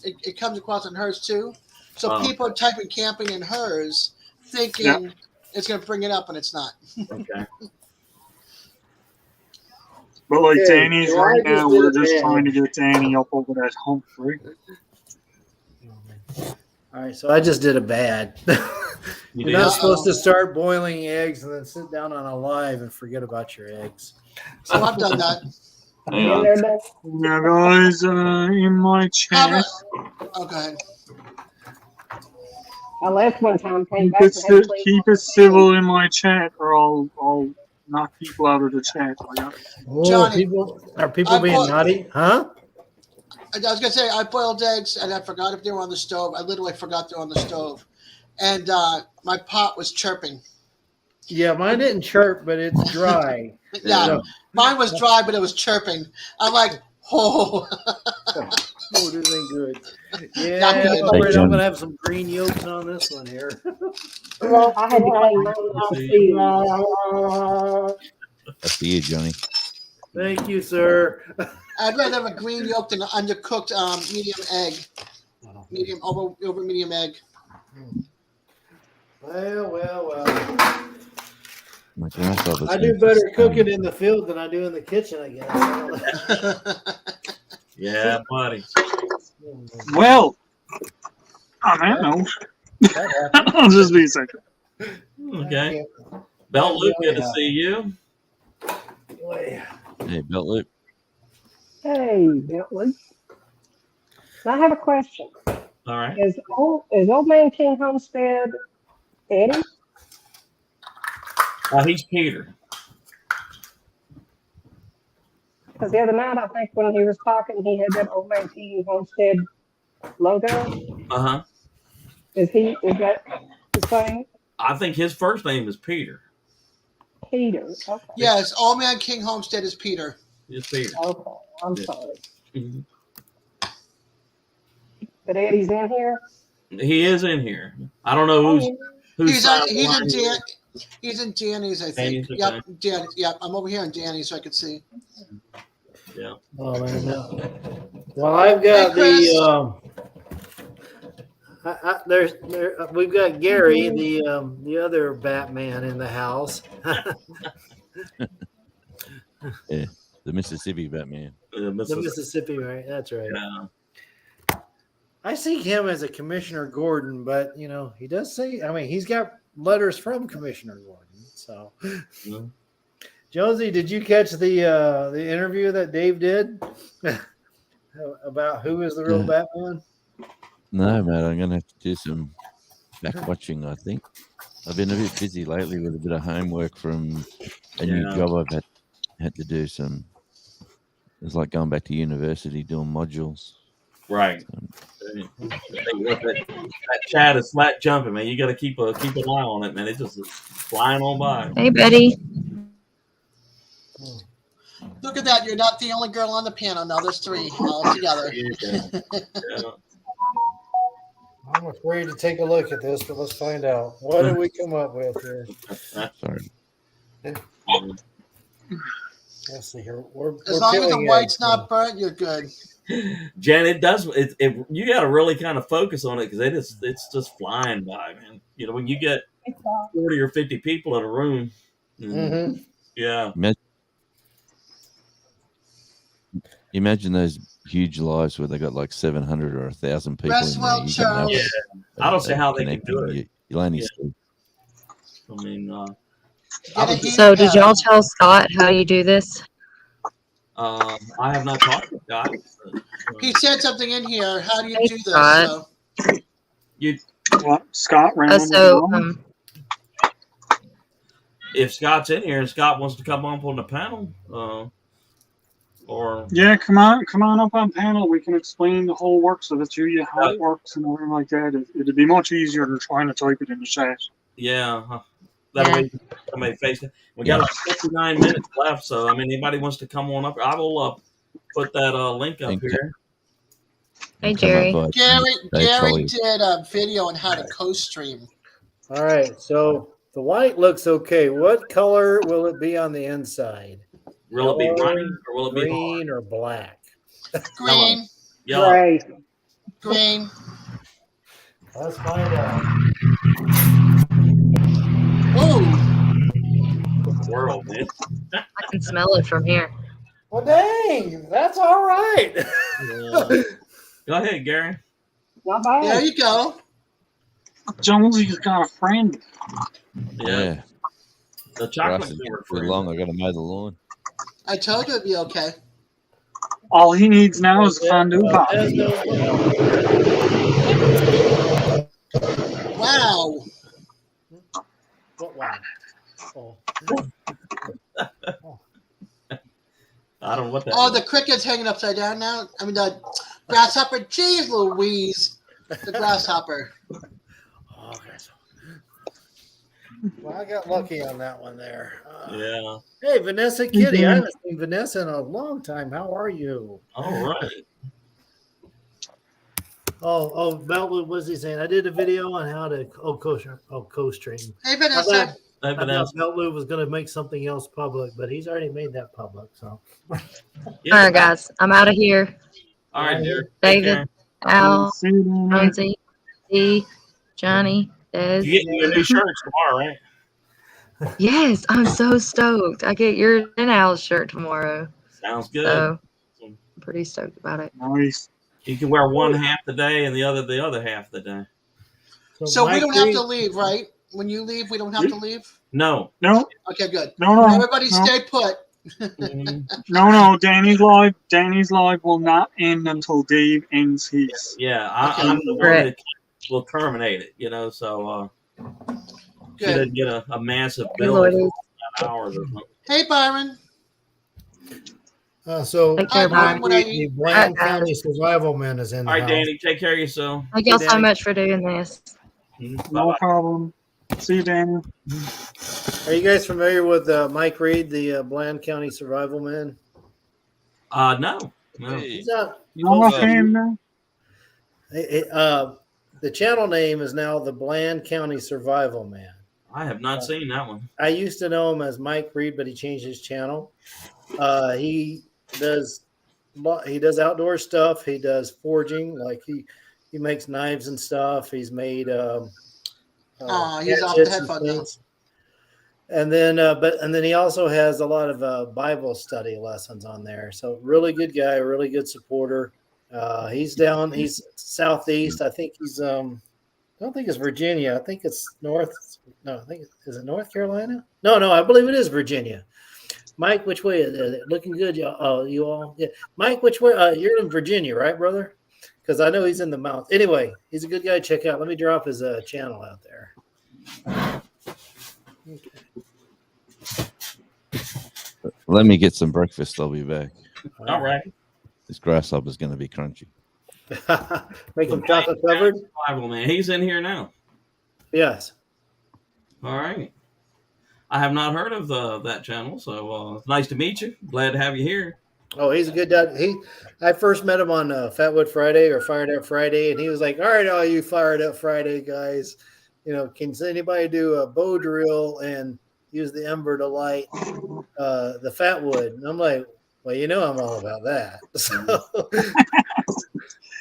it comes across on hers too. So people are typing camping in hers, thinking it's going to bring it up, and it's not. Okay. But like Danny's right now, we're just trying to get Danny up over that hump, right? All right, so I just did a bad. You're not supposed to start boiling eggs and then sit down on a live and forget about your eggs. So I've done that. Now, guys, in my chat. Oh, go ahead. I left one time, came back. Keep it civil in my chat, or I'll knock people out of the chat. Johnny, are people being naughty? Huh? I was gonna say I boiled eggs and I forgot if they were on the stove. I literally forgot they were on the stove, and my pot was chirping. Yeah, mine didn't chirp, but it's dry. Yeah, mine was dry, but it was chirping. I'm like, oh. Oh, this ain't good. Yeah, I'm afraid I'm gonna have some green yolks on this one here. Well, I had I see you, Johnny. Thank you, sir. I'd rather have a green yolk than an undercooked medium egg. Medium over medium egg. Well. My grandfather's I do better cooking in the field than I do in the kitchen, I guess. Yeah, buddy. Well, on that note, I'll just be a second. Okay. Belt Luke, good to see you. Hey, Belt Loop. Hey, Bentley. I have a question. All right. Is Old Man King Homestead Eddie? He's Peter. Because the other night, I think when he was talking, he had that Old Man King Homestead logo. Uh-huh. Is that the same? I think his first name is Peter. Peter. Okay. Yes, Old Man King Homestead is Peter. It's Peter. Okay. I'm sorry. Mm-hmm. But Eddie's in here? He is in here. I don't know who's He's in Danny's, I think. Danny's, okay. Yep, Danny's. Yep, I'm over here in Danny's so I can see. Yeah. Oh man, no. Well, I've got we've got Gary, the other Batman in the house. Yeah, the Mississippi Batman. The Mississippi, right? That's right. Yeah. I see him as a Commissioner Gordon, but he does say. I mean, he's got letters from Commissioner Gordon. So, Josie, did you catch the interview that Dave did about who is the real Batman? No, mate. I'm gonna have to do some back watching. I think I've been a bit busy lately with a bit of homework from a new job I've had to do. It's like going back to university doing modules. Right. That chat is flat jumping, man. You got to keep an eye on it, man. It's just flying on by. Hey, Betty. Look at that. You're not the only girl on the piano. Now there's three all together. Yeah. I'm afraid to take a look at this, but let's find out. What did we come up with here? Sorry. Let's see here. As long as the white's not burnt, you're good. Jen, it does. You got to really kind of focus on it because it's just flying by, man. You know, when you get 40 or 50 people in a room, yeah. Imagine those huge lives where they got like 700 or 1,000 people in there. You can have I don't see how they can do it. You'll only see. I mean, so did y'all tell Scott how you do this? I have not talked to Scott. He said something in here. How do you do this? Scott. Scott ran if Scott's in here and Scott wants to come up on the panel, or yeah, come on up on panel. We can explain the whole works of it to you, how it works and everything like that. It'd be much easier than trying to type it in the chat. Yeah, that way somebody face it. We got like 59 minutes left, so I mean, anybody wants to come on up, I will put that link up here. Hey, Jerry. Gary did a video on how to co-stream. All right, so the white looks okay. What color will it be on the inside? Will it be green or will it be green or black? Green. Yellow. Gray. Green. Let's find out. Ooh. World, man. I can smell it from here. Well, dang, that's all right. Yeah. Go ahead, Gary. Not bad. There you go. Jonesy's got a friend. Yeah. The chocolate too long. I got to mow the lawn. I told you it'd be okay. All he needs now is a fondue pot. Wow. What wow? Oh. I don't know what that is. The cricket's hanging upside down now. I mean, the grasshopper. Jeez Louise. The grasshopper. Oh, well, I got lucky on that one there. Yeah. Hey, Vanessa Kitty. I haven't seen Vanessa in a long time. How are you? All right. What was he saying? I did a video on how to co-stream. Hey, Vanessa. I thought Beltlu was going to make something else public, but he's already made that public. So, all right, guys, I'm out of here. All right, dear. David, Al, Jonesy, D, Johnny, Des. You get your new shirts tomorrow, right? Yes, I'm so stoked. I get your and Al's shirt tomorrow. Sounds good. So, I'm pretty stoked about it. Nice. You can wear one half the day and the other half the day. So we don't have to leave, right? When you leave, we don't have to leave? No. Okay, good. No. Everybody stay put. No. Danny's live will not end until Dave ends his. Yeah, I'm the one that will terminate it, you know, so she doesn't get a massive bill for hours or something. Hey, Byron. So take care, Byron. The Bland County Survival Man is in the All right, house. Danny, take care of yourself. Thank y'all so much for doing this. No problem. See you, Danny. Are you guys familiar with Mike Reed, the Bland County Survival Man? No. He's not. I'm a fan now. The channel name is now the Bland County Survival Man. I have not seen that one. I used to know him as Mike Reed, but he changed his channel. He does outdoor stuff. He does forging, like he makes knives and stuff. He's made he's off the headphones. And then he also has a lot of Bible study lessons on there. So really good guy, really good supporter. He's southeast. I think he's I don't think it's Virginia. I think it's north. No, is it North Carolina? No, I believe it is Virginia. Mike, which way is it? Looking good, you all. Yeah, Mike, which way? You're in Virginia, right, brother? Because I know he's in the mountains. Anyway, he's a good guy to check out. Let me drop his channel out there. Okay. Let me get some breakfast. I'll be back. All right. This grasshopper is going to be crunchy. Make him chocolate covered. Survival Man. He's in here now. Yes. All right. I have not heard of that channel, so it's nice to meet you. Glad to have you here. Oh, he's a good guy. I first met him on Fatwood Friday or Fired Up Friday, and he was like, "All right, all you Fired Up Friday guys, can anybody do a bow drill and use the ember to light the fat wood. And I'm like, well, you know, I'm all about that. So,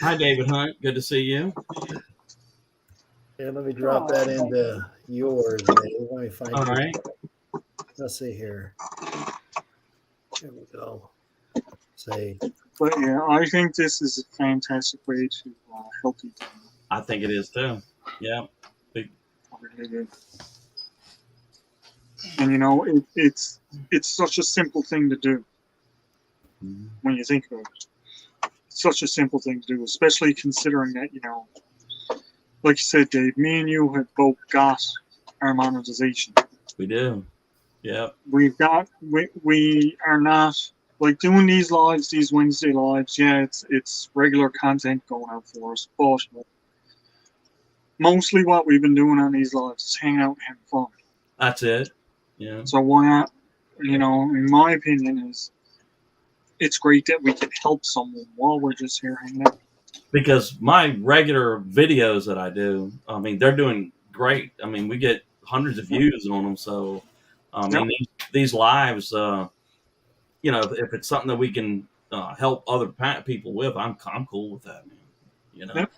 Hi, David Hunt. Good to see you. yeah, let me drop that into yours, Dave. Let me find All you. right. Let's see here. Here we go. Say, But yeah, I think this is a fantastic way to help people. I think it is too. Yeah. Big. I really do. And you know, it's such a simple thing to do when you think about it. It's such a simple thing to do, especially considering that, you know, like you said, Dave, me and you have both got our monetization. We do. Yeah. We are not like doing these lives, these Wednesday lives. Yeah, it's regular content going out for us, but mostly what we've been doing on these lives is hanging out and having fun. That's it. Yeah. So why not? You know, in my opinion, is it's great that we can help someone while we're just here hanging out. Because my regular videos that I do, I mean, they're doing great. I mean, we get hundreds of views on them. So, I mean, these lives, you know, if it's something that we can help other people with, I'm cool with that, man. You know. Yep.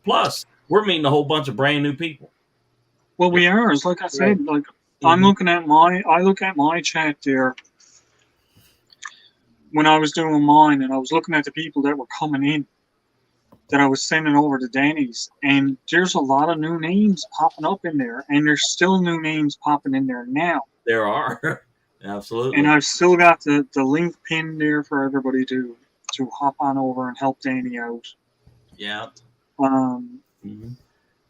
Plus, we're meeting a whole bunch of brand new people. Well, we are. It's like I said, like I look at my chat there when I was doing mine, and I was looking at the people that were coming in that I was sending over to Danny's, and there's a lot of new names popping up in there, and there's still new names popping in there now. There are. Absolutely. And I've still got the link pinned there for everybody to hop on over and help Danny out. Yeah. Mm-hmm.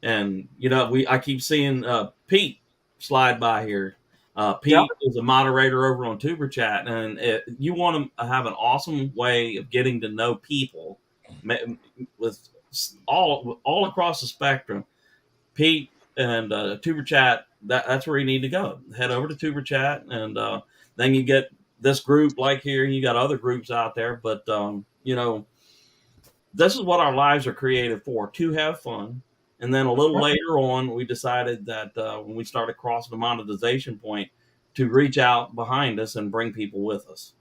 And you know, I keep seeing Pete slide by here. Pete is a moderator over on Tuber Chat, and you want to have an awesome way of getting to know people with all across the spectrum. Pete and Tuber Chat, that's where you need to go. Head over to Tuber Chat, and then you get this group like here, and you got other groups out there. But you know, this is what our lives are created for, to have fun. And then a little later on, we decided that when we started crossing the monetization point, to reach out behind us and bring people with us.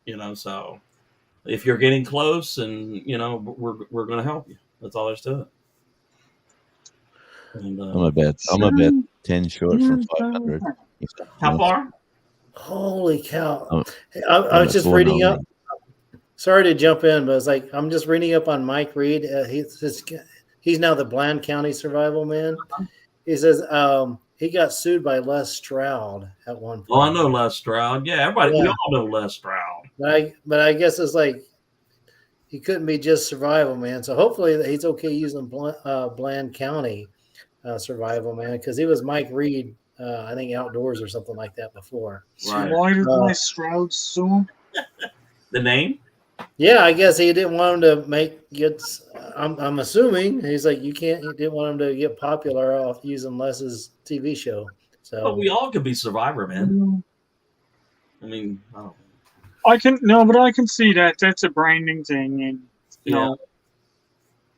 You know, so if you're getting close, and you know, we're going to help you. That's all there's to it. And, I'm about 10 short from 500. How far? holy cow! I was just reading up. Sorry to jump in, but it's like I'm just reading up on Mike Reed. He's now the Bland County Survival Man. He says he got sued by Les Stroud at one point. Oh, I know Les Stroud. Yeah, everybody, we all know Les Stroud. But I guess it's like he couldn't be just Survival Man. So hopefully he's okay using Bland County Survival Man, because he was Mike Reed, I think Outdoors or something like that before. Right. Why did Les Stroud sue him? The name? Yeah, I guess he didn't want him to I'm assuming he's like, he didn't want him to get popular off using Les's TV show. So, but we all could be Survivor, man. I mean, I can see that. That's a branding thing, and you know,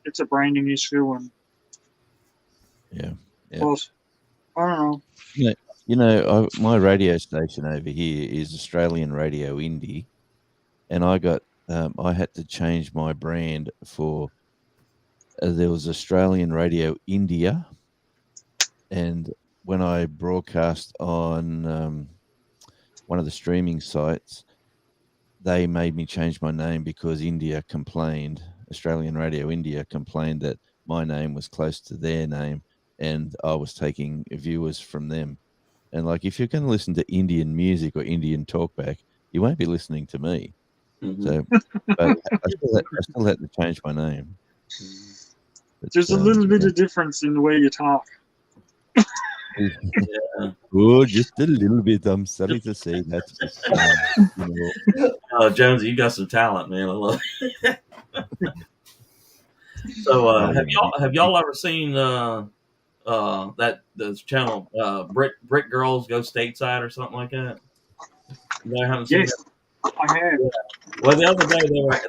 it's a branding issue, and yeah. But I don't know. You know, my radio station over here is Australian Radio Indie, and I had to change my brand for. There was Australian Radio India, and when I broadcast on one of the streaming sites, they made me change my name because Australian Radio India complained that my name was close to their name, and I was taking viewers from them. And like, if you're going to listen to Indian music or Indian talkback, you won't be listening to me. Mm-hmm. So, but I still had to change my name. There's a little bit of difference in the way you talk. Yeah. Oh, just a little bit. I'm sorry to say that. You know. Jonesy, you got some talent, man. I love it. So, have y'all ever seen this channel, Brick Girls Go Stateside or something like that? You haven't seen that? I have. Yeah. Well, the other day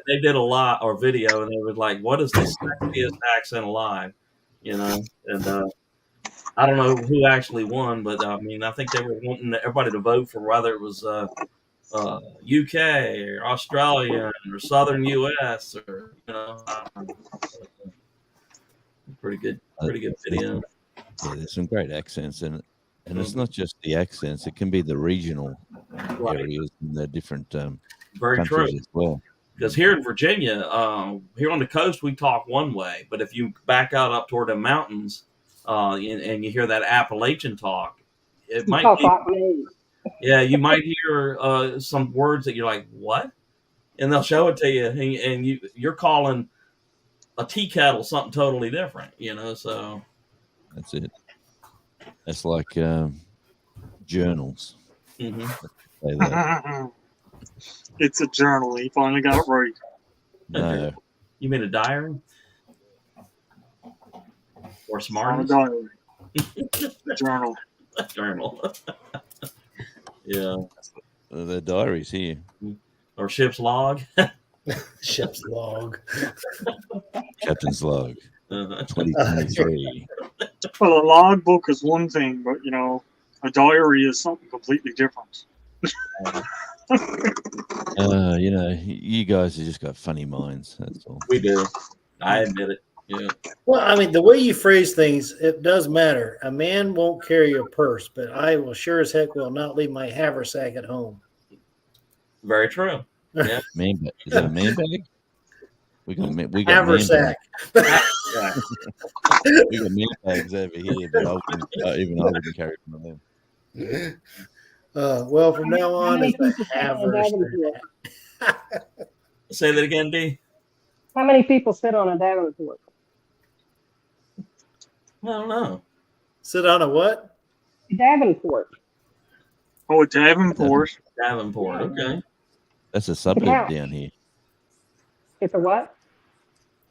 they did a lot or video, and they were like, "What is the sexiest accent alive?" You know, and I don't know who actually won, but I mean, I think they were wanting everybody to vote for whether it was UK or Australian or Southern US or I don't know. Pretty good video. Yeah, there's some great accents in it, and it's Mhm. not just the accents; it can be the regional Right. areas and the different Very true. countries as well. Because here in Virginia, here on the coast, we talk one way, but if you back out up toward the mountains, and you hear that Appalachian talk, it You might talk be, like me. yeah, you might hear some words that you're like, what? And they'll show it to you, and you're calling a tea kettle something totally different, So That's it. It's like journals. mhm. Say that. It's a journal. He finally got it right. No, You mean a diary or Not a Smarties? diary. Journal. Journal, yeah, the diaries here. or ship's log. Ship's log. Captain's log, Uh-huh. 2023. Well, a logbook is one thing, but a diary is something completely different. You guys have just got funny minds. That's all. We do. I admit it. Yeah. Well, I mean, the way you phrase things, it does matter. A man won't carry a purse, but I will sure as heck will not leave my haversack at home. Very true. Yeah. Man bag. Is that a man bag? We got man Haversack. Yeah. We got man bags over here, but even I wouldn't carry one of them. Well, from now How on, many it's a people sit on a haversack. Davenport? Say that again, D. How many people sit on a Davenport? I don't know. Sit on a what? Davenport. Oh, a Davenport. Davenport. Okay. That's a suburb couch. down here. It's a what?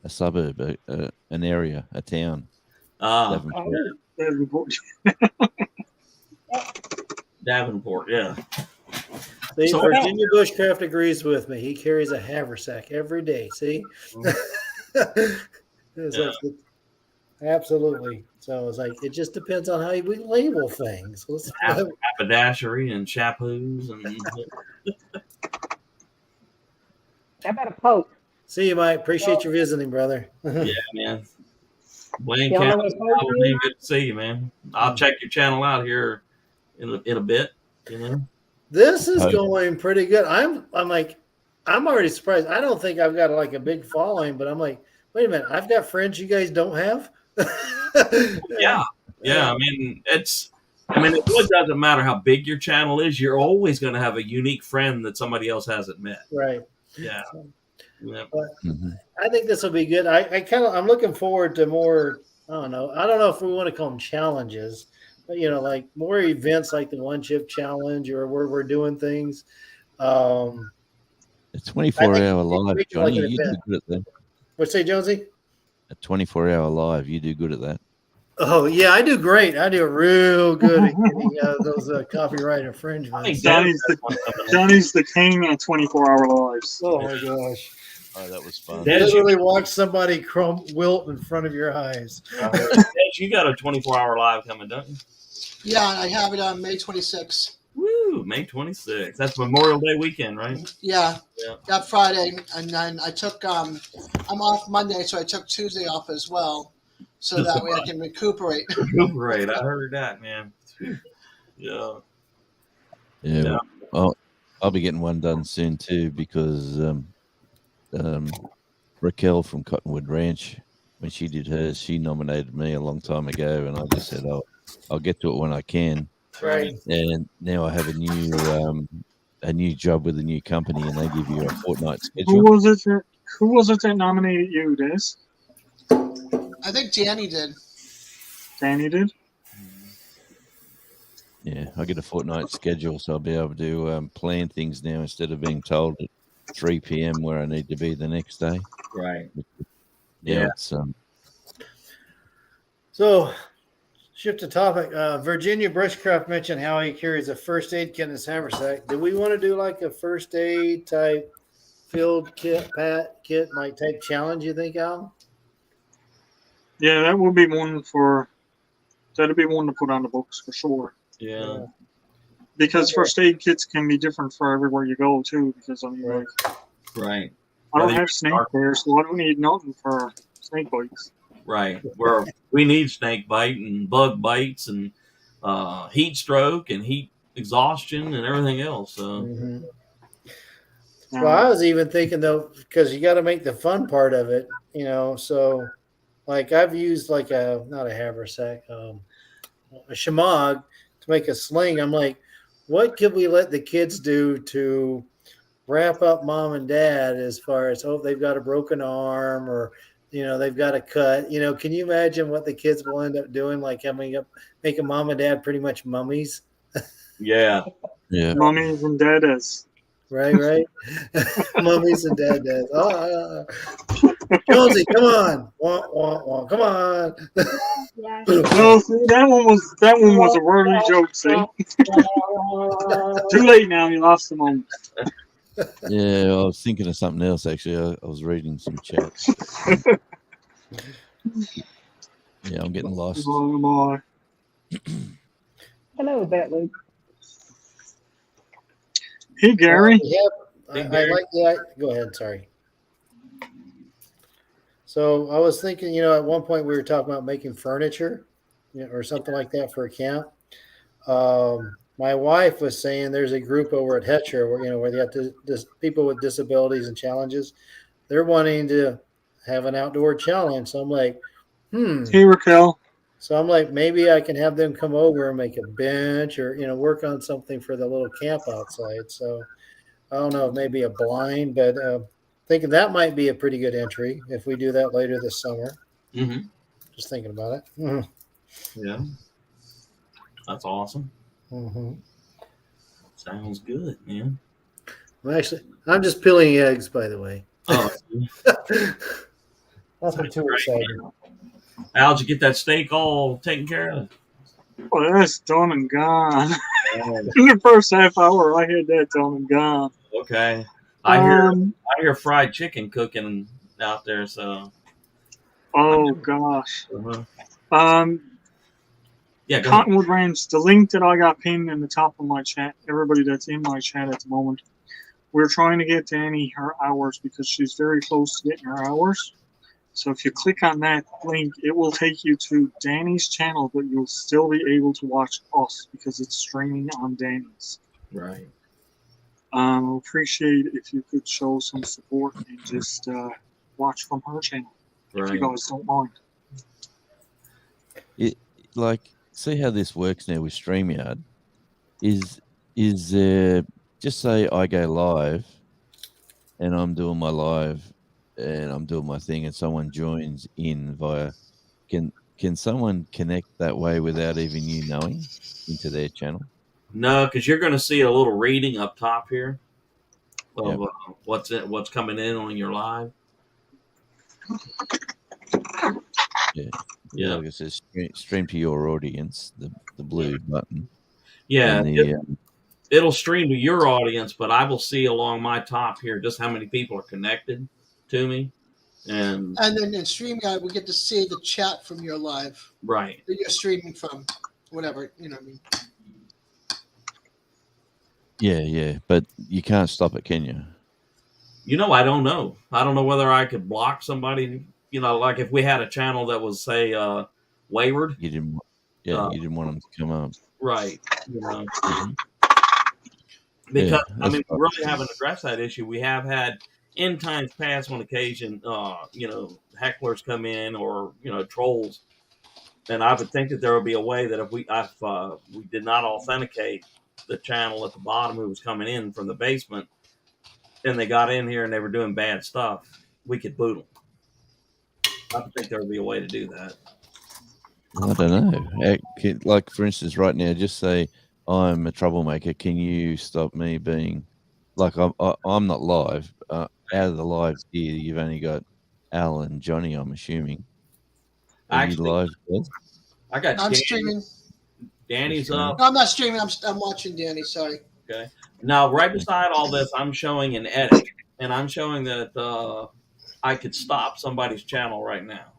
A suburb, an area, a town. Davenport. Davenport. Davenport. Yeah. See, So- Virginia Bushcraft agrees with me. He carries a haversack every day. See? It's Yeah. like, absolutely. So it's like, it just depends on how we label things. Haberdashery and chapoos and How about a poke? See you, Mike. Appreciate you visiting, brother. yeah, man. Wayne Y'all know County. what a poke is? Good to see you, man. I'll check your channel out here in a bit. This is Oh, yeah. going pretty good. I'm already surprised. I don't think I've got like a big following, but I'm like, wait a minute, I've got friends you guys don't have. Yeah. I mean, it really doesn't matter how big your channel is. You're always going to have a unique friend that somebody else hasn't met. Right. Yeah. Yeah. But Mm-hmm. I think this will be good. I'm looking forward to more. I don't know if we want to call them challenges, but like more events like the One Chip Challenge or where we're doing things. A 24-hour live, we can Johnny. look at You that. do good at that. What'd you say, Jonesy? A 24-hour live, you do good at that. Oh yeah, I do great. I do real good at getting those copyright infringements. Johnny's the king of 24-hour lives. Oh my gosh! Oh, that was fun. Dad, Literally watch somebody wilt in front of your eyes. You got a 24-hour live coming, don't you? Yeah, I have it on May 26th. Woo! May 26th. That's Memorial Day weekend, right? Yeah. Yeah. Got Friday, and then I took I'm off Monday, so I took Tuesday off as well, so that way I can recuperate. Recuperate. I heard that, man. Yeah. Yeah. Well, I'll be getting one done soon too because Raquel from Cottonwood Ranch, when she did hers, she nominated me a long time ago, and I just said, I'll get to it when I can. Right. And now I have a new job with a new company, and they give you a fortnight schedule. Who was it that nominated you, Des? I think Danny did. Danny did? Yeah, I get a fortnight schedule, so I'll be able to plan things now instead of being told at 3 p.m. where I need to be the next day. Right. Yeah. It's So, shift to topic. Virginia Bushcraft mentioned how he carries a first aid kit in his haversack. Do we want to do like a first aid type field kit, like type challenge? You think, Al? Yeah, that would be one for That'd be one to put on the books for sure. Yeah. Because first aid kits can be different for everywhere you go too. Because I mean, Right. like, Right. I don't Whether have snake there, so I don't need nothing for snake bites. Right. Where we need snake bite and bug bites and heat stroke and heat exhaustion and everything else. So Mhm. Well, I was even thinking though, because you got to make the fun part of it, So, like I've used like not a haversack, a shamag to make a sling. I'm like, what could we let the kids do to wrap up mom and dad as far as they've got a broken arm or they've got a cut. Can you imagine what the kids will end up doing? Like making mom and dad pretty much mummies. yeah. Mummies and daddas. Right. Mummies and daddas. Jonesy, come on. Wah, come on. No, see, that one was a wordy joke, see? Too late now, you lost the moment. Yeah, I was thinking of something else actually. I was reading some chat. Yeah, I'm getting lost. Oh, Hello, Bet Luke. Hey, Gary. I like go ahead, sorry. So I was thinking, at one point we were talking about making furniture, or something like that for a camp. My wife was saying there's a group over at Hetcher where they got this people with disabilities and challenges. They're wanting to have an outdoor challenge. So I'm like, Hey, Raquel. So I'm like, maybe I can have them come over and make a bench or, work on something for the little camp outside. So I don't know, maybe a blind, but thinking that might be a pretty good entry if we do that later this summer. Mm-hmm. Just thinking about it. Mm-hmm. Yeah. That's awesome. Mm-hmm. Sounds good, man. I'm just peeling eggs, by the way. Oh. Nothing too exciting. How'd you get that steak all taken care of? Well, that's done and gone. In the first half hour, I had that done and gone. Okay. I hear fried chicken cooking out there, so. Oh, gosh. Uh-huh. Yeah, Cottonwood Ranch, the link that I got pinned in the top of my chat, everybody that's in my chat at the moment, we're trying to get Danny her hours because she's very close to getting her hours. So if you click on that link, it will take you to Danny's channel, but you'll still be able to watch us because it's streaming on Danny's. Right. I appreciate if you could show some support and just watch from her channel, if you guys don't mind. See how this works now with StreamYard? Is just say I go live and I'm doing my live and I'm doing my thing and someone joins in via can someone connect that way without even you knowing into their channel? No, because you're going to see a little reading up top here of what's coming in on your live. Yeah. Like it says stream to your audience, the blue button. Yeah, it'll stream to your audience, but I will see along my top here just how many people are connected to me. And then in StreamYard, we get to see the chat from your live. Right. That you're streaming from, whatever, you know what I mean? Yeah. But you can't stop it, can you? I don't know. I don't know whether I could block somebody, like if we had a channel that was, say, wayward. You didn't want them to come up. Right. Because, we really haven't addressed that issue. We have had in times past on occasion, hecklers come in or, trolls. And I would think that there would be a way that if we did not authenticate the channel at the bottom who was coming in from the basement and they got in here and they were doing bad stuff, we could boot them. I would think there would be a way to do that. I don't know. Like, for instance, right now, just say I'm a troublemaker. Can you stop me being like I'm not live? Out of the lives here, you've only got Al and Johnny, I'm assuming. Are you live? I got. I'm streaming. Danny's up. No, I'm not streaming. I'm watching Danny. Sorry. Okay. Now, right beside all this, I'm showing an edit, and I'm showing that I could stop somebody's channel right now.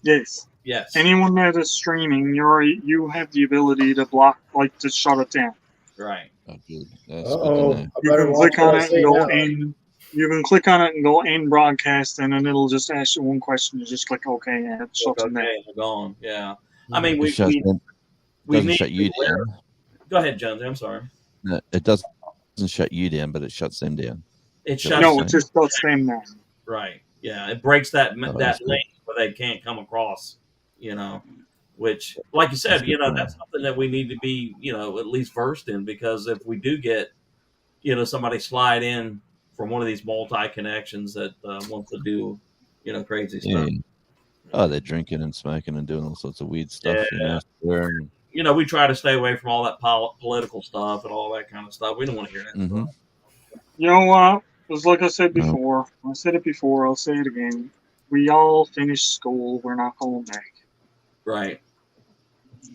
Yes. Yes. Anyone that is streaming, you have the ability to block, like to shut it down. Right. Oh, good. That's good to Uh-oh. know. I You better can watch click on what I it say and go now. in. You can click on it and go in broadcast, and then it'll just ask you one question. You just click OK, and it shuts them down. Okay, we're gone. Yeah. I mean, It shuts them, we doesn't need shut to you be aware. down. Go ahead, Jonesy. I'm sorry. No, it doesn't shut you down, but it shuts them down. It Is that shuts. what No, you're it saying? just shuts them down. Right. Yeah. It breaks that Oh, that that's good. link where they can't come across. You know, which, like you That's said, good you know, to know. that's something that we need to be, you know, at least versed in, because if we do get, you know, somebody slide in from one of these multi connections that wants to do, you know, crazy Yeah. stuff. Oh, they're drinking and smoking and doing all sorts of weird stuff, you know, swearing. You know, we try to stay away from all that political stuff and all that kind of stuff. We don't want to hear that Mm-hmm. stuff. You know what? It was like I said No. before. I said it before. I'll say it again. We all finished school. We're not going back. Right.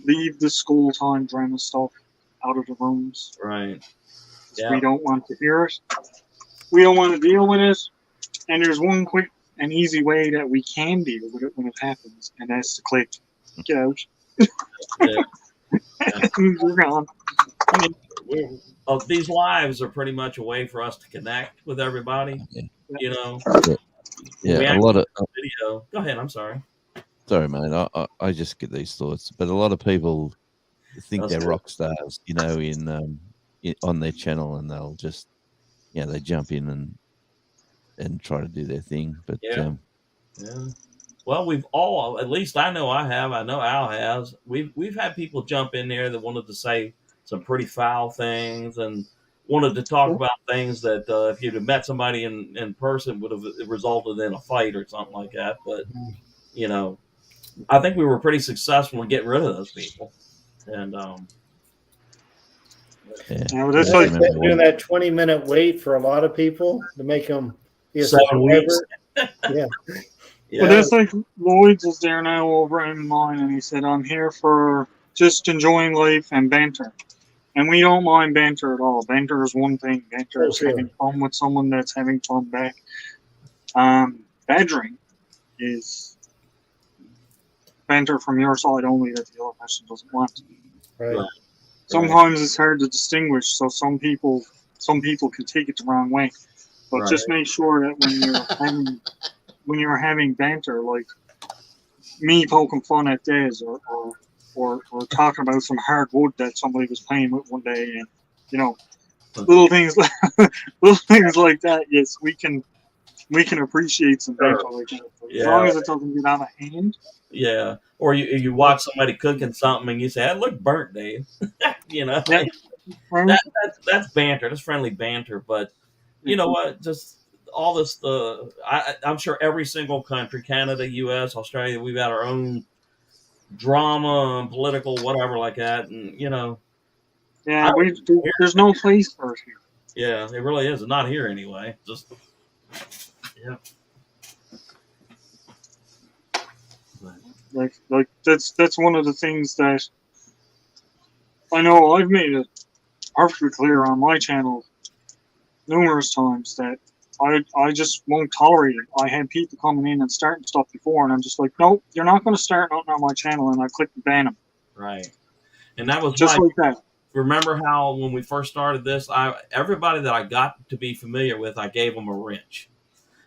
Leave the school time drama stuff out of the rooms. Right. Yeah. We don't want to hear it. We don't want to deal with it. And there's one quick and easy way that we can deal with it when it happens, and that's to click get out. Yeah. You're gone. I mean, these lives are pretty much a way for us to connect with everybody. Yeah. You know. Yeah, a lot of video. Go ahead. I'm sorry. Sorry, mate. I just get these thoughts, but a lot of people think they're rock stars, you know, on their channel, and they'll just, you know, they jump in and try to do their thing. But yeah. Well, we've all, at least I know I have. I know Al has. We've had people jump in there that wanted to say some pretty foul things and wanted to talk about things that if you'd have met somebody in person would have resulted in a fight or something like that. But you know, I think we were pretty successful in getting rid of those people. And that's like doing that 20-minute wait for a lot of people to make them be a 7 subscriber. weeks. Yeah. Well, that's like Lloyd's is there now over in mine, and he said, I'm here for just enjoying life and banter. And we don't mind banter at all. Banter is one thing. Banter is having fun with someone that's having fun back. Badgering is banter from your side only that the other person doesn't want. Right. Sometimes it's hard to distinguish, so some people can take it the wrong way. But just make sure that when you're having banter, like me poking fun at Dez or talking about some hard wood that somebody was playing with one day, and you know, little things like that. Yes, we can appreciate some banter like that. As long as it doesn't get out of hand. Yeah, or you watch somebody cooking something and you say, "That looked burnt, Dave." You know, that's banter. That's friendly banter. But you know what? Just all this. I'm sure every single country, Canada, U.S., Australia, we've got our own drama and political whatever like that, and you know. Yeah, there's no place for it here. Yeah, it really is. Not here anyway. Just yeah. Like that's one of the things that I know I've made it perfectly clear on my channel numerous times that I just won't tolerate it. I had people coming in and starting stuff before, and I'm just like, nope, you're not going to start nothing on my channel, and I click ban them. Right, and that was just like that. Remember how when we first started this, everybody that I got to be familiar with, I gave them a wrench,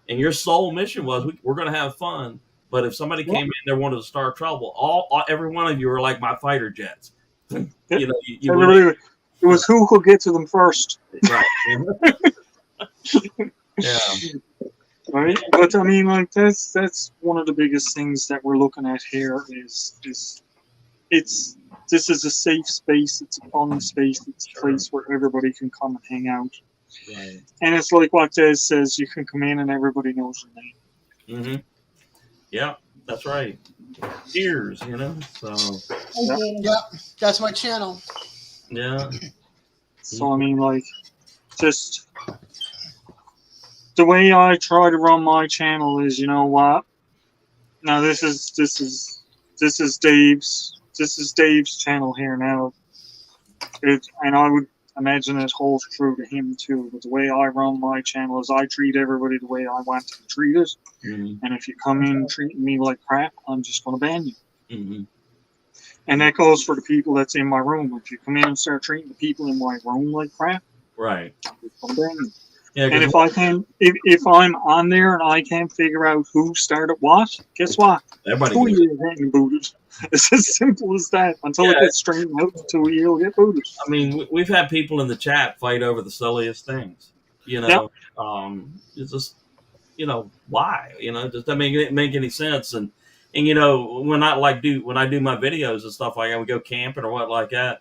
and your sole mission was we're going to have fun. But if somebody came in there wanted to start trouble, every one of you are like my fighter jets. You know, it was who could get to them first. Right. Yeah. Right. But I mean, like that's one of the biggest things that we're looking at here is this is a safe space. It's a fun space. It's a place where everybody can come and hang out. Right. And it's like what Des says, you can come in and everybody knows your name. Mm-hmm. Yeah, that's right. Cheers, you know. So. Yeah, that's my channel. Yeah. So I mean, like, just the way I try to run my channel is, you know what? Now this is Dave's channel here now. And I would imagine it holds true to him too. But the way I run my channel is I treat everybody the way I want to be treated. Mm-hmm. And if you come in treating me like crap, I'm just going to ban you. Mm-hmm. And that goes for the people that's in my room. If you come in and start treating the people in my room like crap, Right. come down. Yeah, And if I can, if I'm on there and I can't figure out who started what, guess what? everybody Two of gets. you are getting booted. It's as simple as that. Until it Yeah, gets straightened out, the two of you will get booted. I mean, we've had people in the chat fight over the silliest things. You Yep. know, it's just, why? It just doesn't make any sense. And when I do my videos and stuff like that, we go camping or what like that.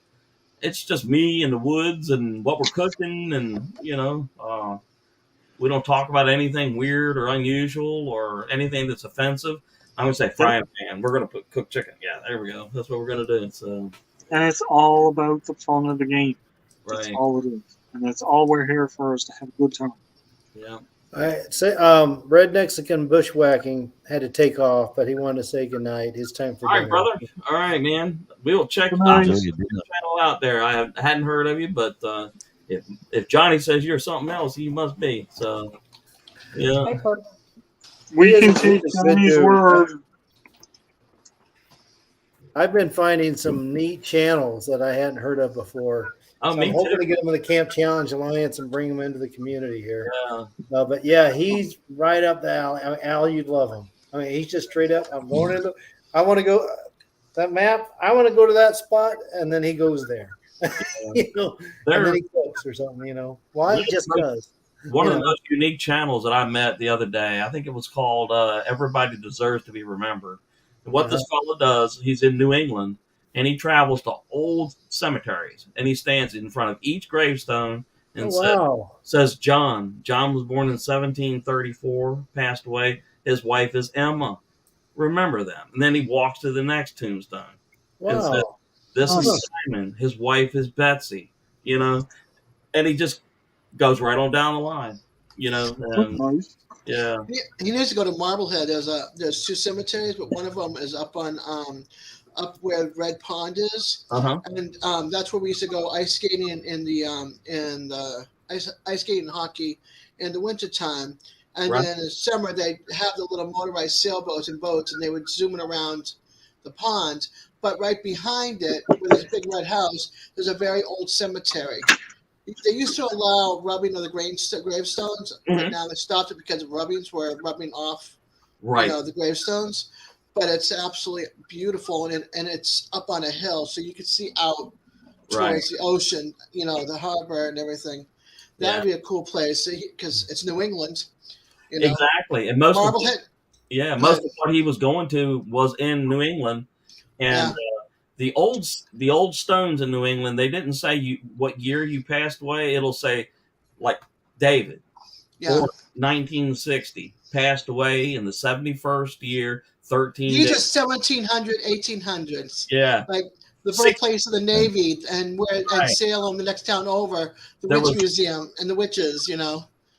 It's just me in the woods and what we're cooking, and we don't talk about anything weird or unusual or anything that's offensive. I'm gonna say frying pan. We're gonna cook chicken. Yeah, there we go. That's what we're gonna do. So, And it's all about the fun of the game. That's right. all it is. And that's all we're here for, is to have a good time. Yeah. I say, Red Mexican Bushwhacking had to take off, but he wanted to say goodnight. His time for All right, dinner. brother. All right, man. We will check Good I'll night. check the channel out there. I hadn't heard of you, but if Johnny says you're something else, you must be. So, yeah. Hey, Kurt. We He is can a take good Johnny's dude. word. I've been finding some neat channels that I hadn't heard of before. Oh, So me I'm hoping too. to get him in the Camp Challenge Alliance and bring him into the community here. Yeah. But yeah, he's right up the alley. I mean, Al, you'd love him. I mean, he's just straight up. I'm going into. I want to go that map. I want to go to that spot, and then he goes there. And then he cooks or something. Why? He just does. One of the most unique channels that I met the other day, I think it was called Everybody Deserves to Be Remembered. And what this fellow does, he's in New England, and he travels to old cemeteries, and he stands in front of each gravestone and says, John. John was born in 1734, passed away. His wife is Emma. Remember them. And then he walks to the next tombstone and says, this is Simon. His wife is Betsy. And he just goes right on down the line. And yeah. He needs to go to Marblehead. There's two cemeteries, but one of them is up on up where Red Pond is, and that's where we used to go ice skating in the ice skating hockey in the wintertime. And then in the summer they have the little motorized sailboats and boats, and they would zoom it around the pond. But right behind it, with this big red house, there's a very old cemetery. They used to allow rubbing of the gravestones, but now they stopped it because of rubbings were rubbing off, the gravestones. But it's absolutely beautiful, and it's up on a hill, so you can see out towards the ocean, the harbor and everything. That would be a cool place because it's New England. Exactly, and most of what he was going to was in New England, and the old stones in New England. They didn't say what year you passed away. It'll say like David, 1960, passed away in the 71st year, 13 These days. are 1700, 1800s. Yeah, like the birthplace of the Navy, and Salem, the next town over, the Witch Museum and the witches.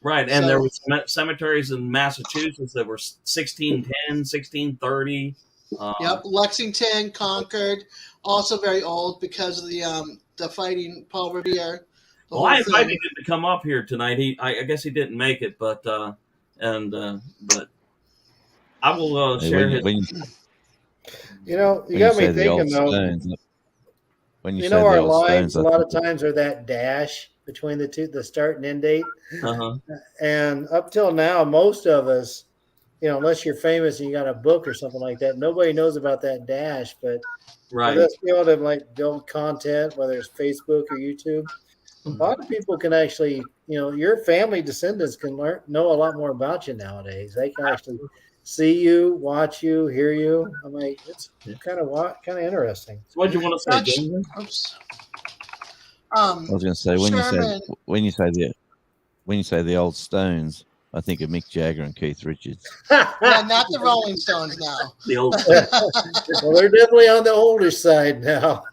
Right, and there was cemeteries in Massachusetts that were 1610, 1630. Lexington, Concord, also very old because of the fighting, Paul Revere. Well, I invited him to come up here tonight. I guess he didn't make it, but I will share his. You got me thinking though. When you our lines a lot of times are that dash between the start and end date. And up till now, most of us, unless you're famous and you got a book or something like that, nobody knows about that dash. But for us be able to build content, whether it's Facebook or YouTube, a lot of people can actually, your family descendants can know a lot more about you nowadays. They can actually see you, watch you, hear you. I'm like, it's kind of interesting. So what do you want to say, James? I was going to say when you say the old Stones, I think of Mick Jagger and Keith Richards. Not the Rolling Stones now. The old well, they're definitely on the older side now.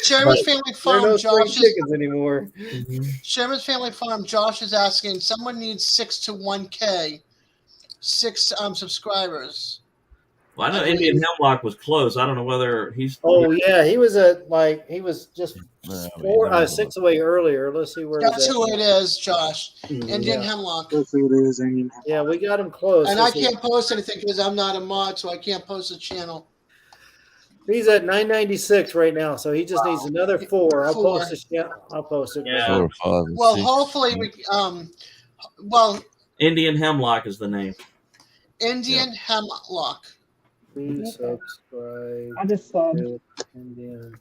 Sherman's Family Farm. They're no spring chickens anymore. Sherman's Family Farm. Josh is asking. Someone needs 6 to 1K. 6 subscribers. Well, I know Indian Hemlock was close. I don't know whether he's. Oh yeah, he was he was just 6 away earlier. Let's see where. That's who it is, Josh. Indian Hemlock. That's who it is, Indian Hemlock. Yeah, we got him close. And I can't post anything because I'm not a mod, so I can't post a channel. He's at 996 right now, so he just needs another 4. I'll Four. post it. Yeah, I'll post it. Yeah. 4 or 5 or Well, 6. hopefully we well, Indian Hemlock is the name. Indian Hemlock. Please subscribe I just to Indian.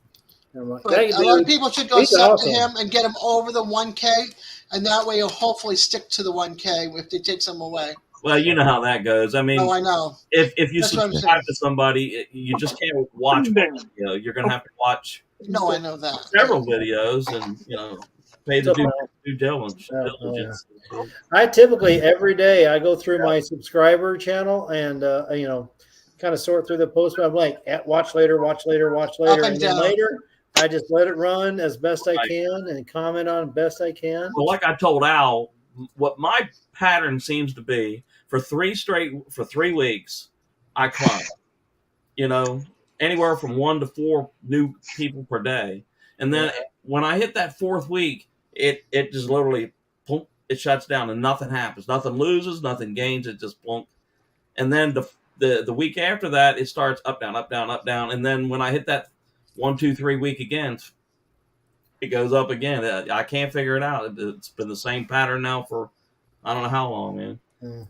But a lot of people should go He's sub awesome. to him and get him over the 1K, and that way he'll hopefully stick to the 1K if they take some away. Well, you know how that goes. I mean, Oh, I know. if you That's what I'm subscribe saying. to somebody, you just can't watch one video. You're going to have to watch No, I know that. several videos and, pay the due diligence. I typically every day I go through my subscriber channel and kind of sort through the posts. I'm like, watch later, watch later, watch later, Up and and then down. later I just let it run as best I can and comment on best I can. Well, like I told Al, what my pattern seems to be for 3 weeks, I climb. Anywhere from 1 to 4 new people per day, and then when I hit that 4th week, it just literally plunk, it shuts down and nothing happens. Nothing loses, nothing gains. It just plunk. And then the week after that, it starts up, down, up, down, up, down. And then when I hit that 1, 2, 3 week again, it goes up again. I can't figure it out. It's been the same pattern now for I don't know how long, man.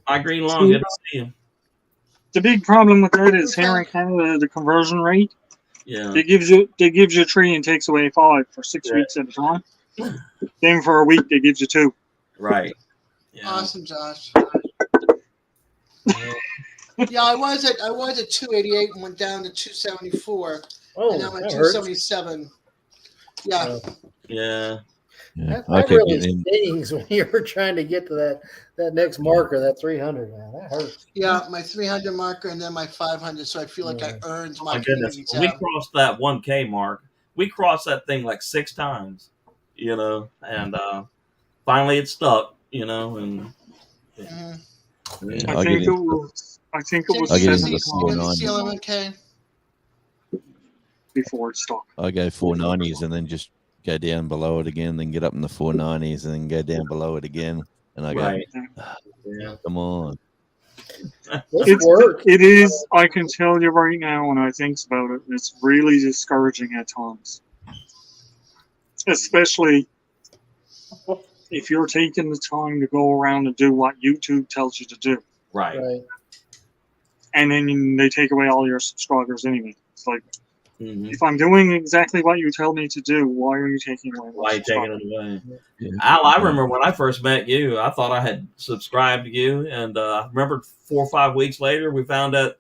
Hi, Green Long, good to see you. The big problem with that is here in Canada, the conversion rate. Yeah. It gives you 3 and takes away 5 for 6 weeks at a time. Then for a week, they gives you 2. Right. Yeah. Awesome, Josh. Yeah, I was at 288 and went down to 274. Oh, and now I'm at that hurts. 277. Yeah. Yeah. That I kept really getting stings when you're trying to get to that next marker, that 300, man. That hurts. Yeah, my 300 marker and then my 500. So I feel like I earned my My goodness, community when we tab. crossed that 1K mark. We crossed that thing like 6 times, and finally it stuck, and Mhm. Yeah, I think it was I get into the 490s. CLMK. Before it stopped. I go 490s and then just go down below it again, then get up in the 490s and then go down below it again. And I go, Right. come on. It is, I can tell you right now when I think about it, it's really discouraging at times. Especially if you're taking the time to go around and do what YouTube tells you to do. Right. And then they take away all your subscribers anyway. It's like, Mm-hmm. if I'm doing exactly what you tell me to do, why are you taking away my Why are you taking subscribers? it away? Yeah. Al, I remember when I first met you, I thought I had subscribed to you, and I remember 4 or 5 weeks later, we found out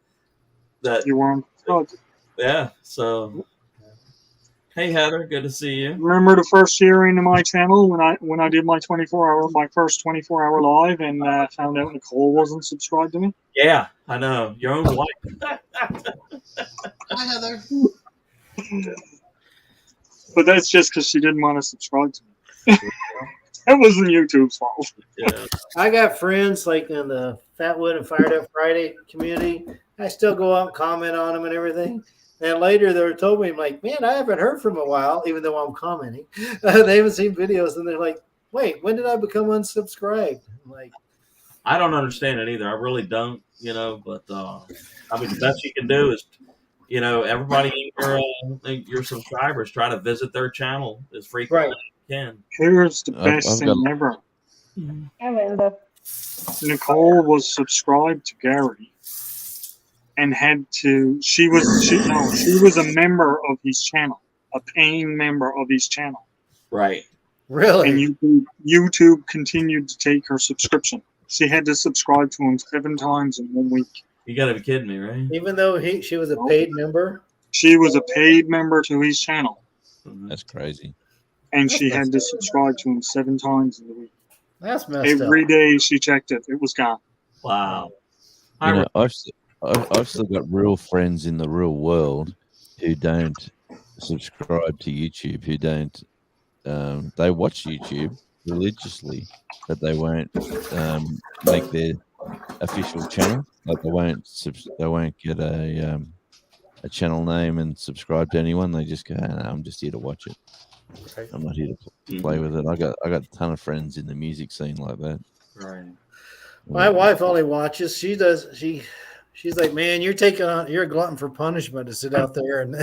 that you weren't. Yeah. So, hey Heather, good to see you. Remember the first year into my channel when I did my first 24-hour live and found out Nicole wasn't subscribed to me? Yeah, I know. Your own wife. Hi, Heather. But that's just because she didn't want to subscribe to me. That wasn't YouTube's fault. Yeah. I got friends like in the Fatwood and Fired Up Friday community. I still go out and comment on them and everything. And later they told me, like, man, I haven't heard from a while, even though I'm commenting. They haven't seen videos, and they're like, wait, when did I become unsubscribed? I'm like, I don't understand it either. I really don't, but I mean, the best you can do is, everybody, your subscribers, try to visit their channel as frequently as you can. Here's the best thing ever. Nicole was subscribed to Gary and she was a member of his channel, a paying member of his channel. Right. Really? And YouTube continued to take her subscription. She had to subscribe to him 7 times in 1 week. You got to be kidding me, right? Even though she was a paid member? She was a paid member to his channel. That's crazy. And she had to subscribe to him 7 times in the week. That's messed up. Every day she checked it, it was gone. Wow. I've still got real friends in the real world who don't subscribe to YouTube, who don't. They watch YouTube religiously, but they won't make their official channel. Like they won't get a channel name and subscribe to anyone. They just go, no, I'm just here to watch it. Okay. I'm not here to play with it. I got a ton of friends in the music scene like that. Right. My wife only watches. She she's like, man, you're a glutton for punishment to sit out there. And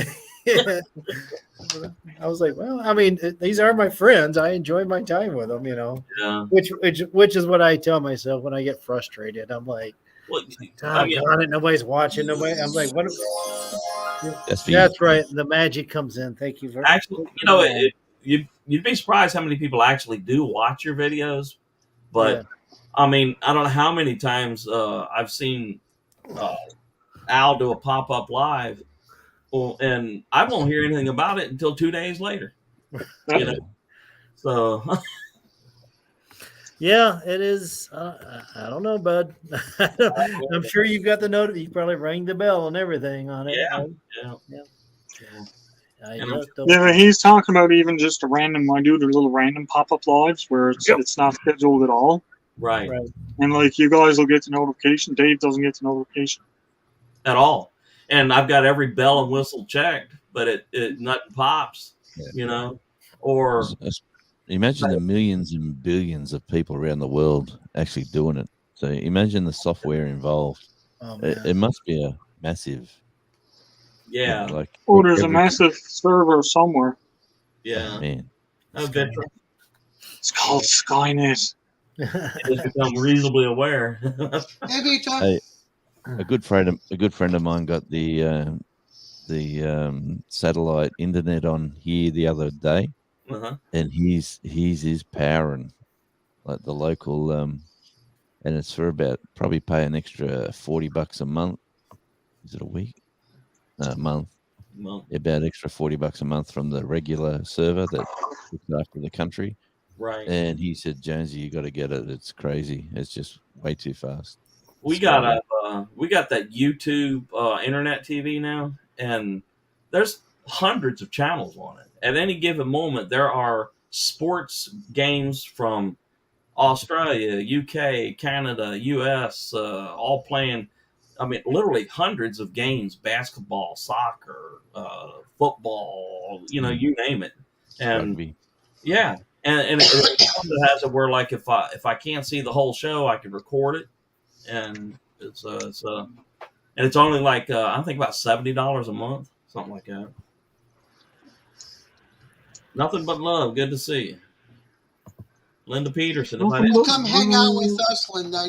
I was like, well, I mean, these are my friends. I enjoy my time with them, Yeah. Which is what I tell myself when I get frustrated. I'm like, Well, God, nobody's watching. Nobody. I'm like, what? That's right. The magic comes in. Thank you very much. Actually, you'd be surprised how many people actually do watch your videos. But I mean, I don't know how many times I've seen Al do a pop-up live, and I won't hear anything about it until 2 days later. So yeah, it is. I don't know, bud. I'm sure you've got the note. You probably rang the bell and everything on it. Yeah. Yeah, he's talking about even just I do the little random pop-up lives where it's not scheduled at all. Right. And like you guys will get the notification. Dave doesn't get the notification at all. And I've got every bell and whistle checked, but it nothing pops. Or imagine the millions and billions of people around the world actually doing it. So imagine the software involved. It must be a massive. Yeah. There's a massive server somewhere. Yeah. Oh, man. It's called Skynet. It's become reasonably aware. Hey, a good friend of mine got the satellite internet on here the other day, and he's powering like the local and it's for probably pay an extra $40 a month. Is it a week? No, a month. About extra $40 a month from the regular server that looks after the country. Right. And he said, Jonesy, you got to get it. It's crazy. It's just way too fast. We got that YouTube internet TV now, and there's hundreds of channels on it. At any given moment, there are sports games from Australia, UK, Canada, US, all playing. I mean, literally hundreds of games: basketball, soccer, football. You name it. And rugby. Yeah, and it has it where like if I can't see the whole show, I can record it, and it's only like I think about $70 a month, something like that. Nothing but love. Good to see you, Linda Peterson. Come hang out with us, Linda.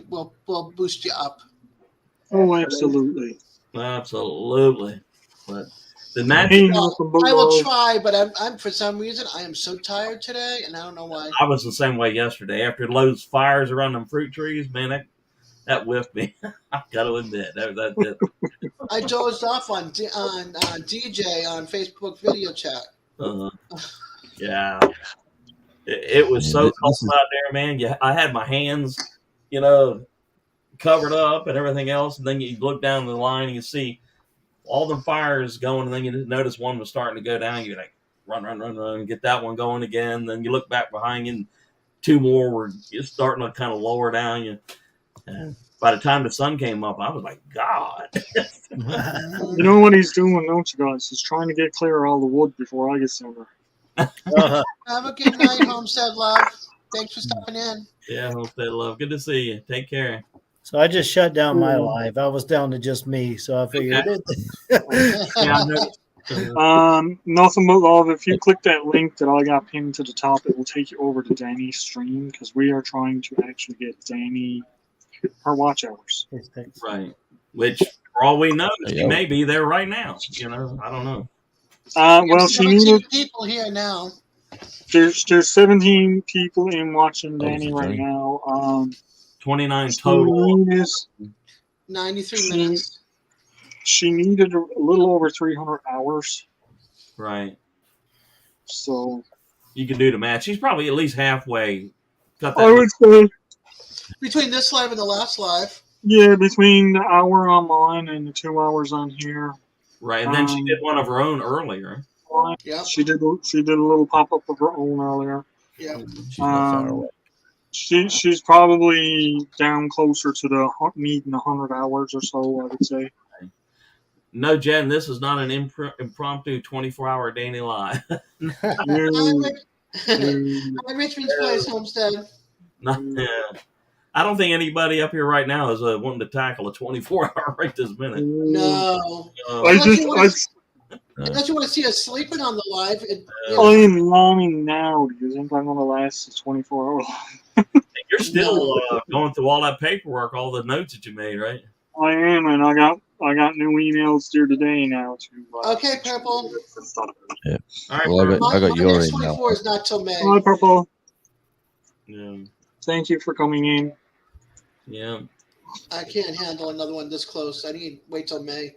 We'll boost you up. Oh, absolutely. Absolutely. But the I will try, but I'm for some reason I am so tired today, and I don't know why. I was the same way yesterday. After those fires around them fruit trees, man, that whiffed me. I got to admit that. I dozed off on DJ on Facebook video chat. Yeah, it was so cold out there, man. I had my hands, covered up and everything else, and then you look down the line and you see all the fires going, and then you notice one was starting to go down. You're like, run, get that one going again. Then you look back behind you, and two more were just starting to kind of lower down. And by the time the sun came up, I was like, God. You know what he's doing, don't you guys? He's trying to get clear of all the wood before I get somewhere. Have a good night, Homestead Love. Thanks for stopping in. Yeah, Homestead Love. Good to see you. Take care. So I just shut down my live. I was down to just me, so I figured nothing but love. If you click that link that I got pinned to the top, it will take you over to Danny's stream because we are trying to actually get Danny her watch hours. Right. Which, for all we know, she may be there right now. I don't know. Well, she needed people here now. There's 17 people in watching Danny right now. 29 total. 93 minutes. She needed a little over 300 hours. Right. So you can do the math. She's probably at least halfway. I would say between this live and the last live. Yeah, between the hour on mine and the 2 hours on here. Right, and then she did one of her own earlier. Yeah, she did a little pop up of her own earlier. Yeah. She's not far away. She's probably down closer to needing 100 hours or so, I would say. No, Jen, this is not an impromptu 24-hour Danny live. I'm Richmond's Place, Homestead. Yeah. I don't think anybody up here right now is wanting to tackle a 24-hour right this minute. No. I Unless just, unless you want to see us sleeping on the live. I'm longing now. Do you think I'm going to last a 24 hour? You're still going through all that paperwork, all the notes that you made, right? I am, and I got new emails due today now to. Okay, Purple. Yeah. All right, Well, I got My your next email. 24 is not till May. Hi, Purple. Yeah. Thank you for coming in. Yeah. I can't handle another one this close. I need to wait till May.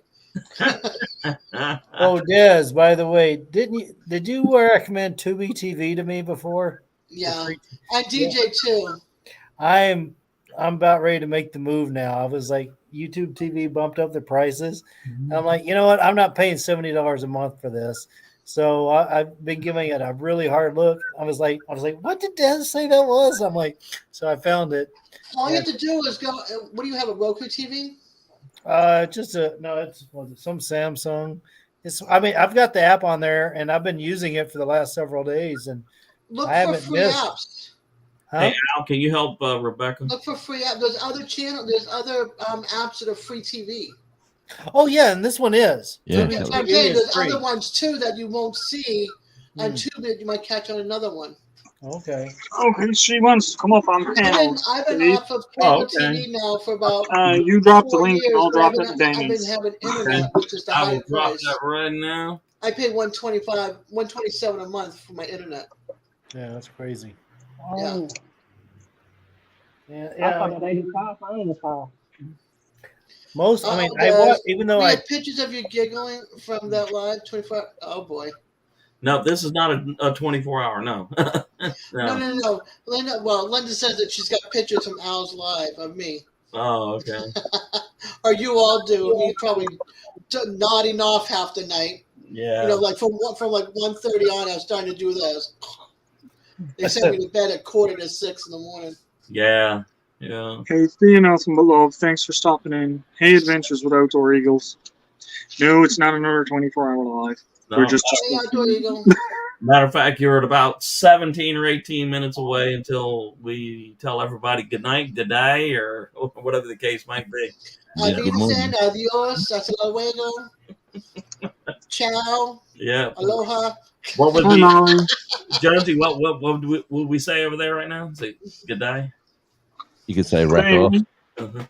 Oh, Des, by the way, did you recommend Tubi TV to me before? Yeah. I DJ too. I'm about ready to make the move now. I was like, YouTube TV bumped up the prices. I'm like, you know what? I'm not paying $70 a month for this. So I've been giving it a really hard look. I was like, what did Des say that was? I'm like, so I found it. All you have to do is go. What do you have, a Roku TV? It's some Samsung. I've got the app on there and I've been using it for the last several days and Look I for haven't free missed. apps. Huh? Hey, Al, can you help Rebecca? Look for free apps. There's other apps that are free TV. Oh yeah, and this one is. Yeah, I'm saying there's other ones too that you won't see, and two that you might catch on another one. Okay. Okay, she wants to come up on panel. I've been off of cable TV now for about you dropped the 4 link, years, and I'll but drop it in I've been Danny's. having internet, which is the I will higher drop price. that right now. I pay $127 a month for my internet. Yeah, that's crazy. Oh, Yeah, I thought at 85, I ain't a even though we I have pictures of you giggling from that live 24. Oh boy. No, this is not a 24-hour. No. No. Linda says that she's got pictures from Al's live of me. Oh, okay. Or you all do. He's probably nodding off half the night. Yeah. You know, like from like 1:30 on, I was starting to do this. They sent me to bed at 5:45 in the morning. Yeah. Yeah. Hey, Thea, nothing but love. Thanks for stopping in. Hey, Adventures with Outdoor Eagles. No, it's not another 24-hour live. No. We're just Hey, Outdoor Eagle. Matter of fact, you're at about 17 or 18 minutes away until we tell everybody good night, good day, or whatever the case might be. Avinsen, adios, hasta luego. Ciao. Yeah. Aloha. What would Hello. Jonesy? What would we say over there right now? Say good day. You could say wrap off. Uh-huh.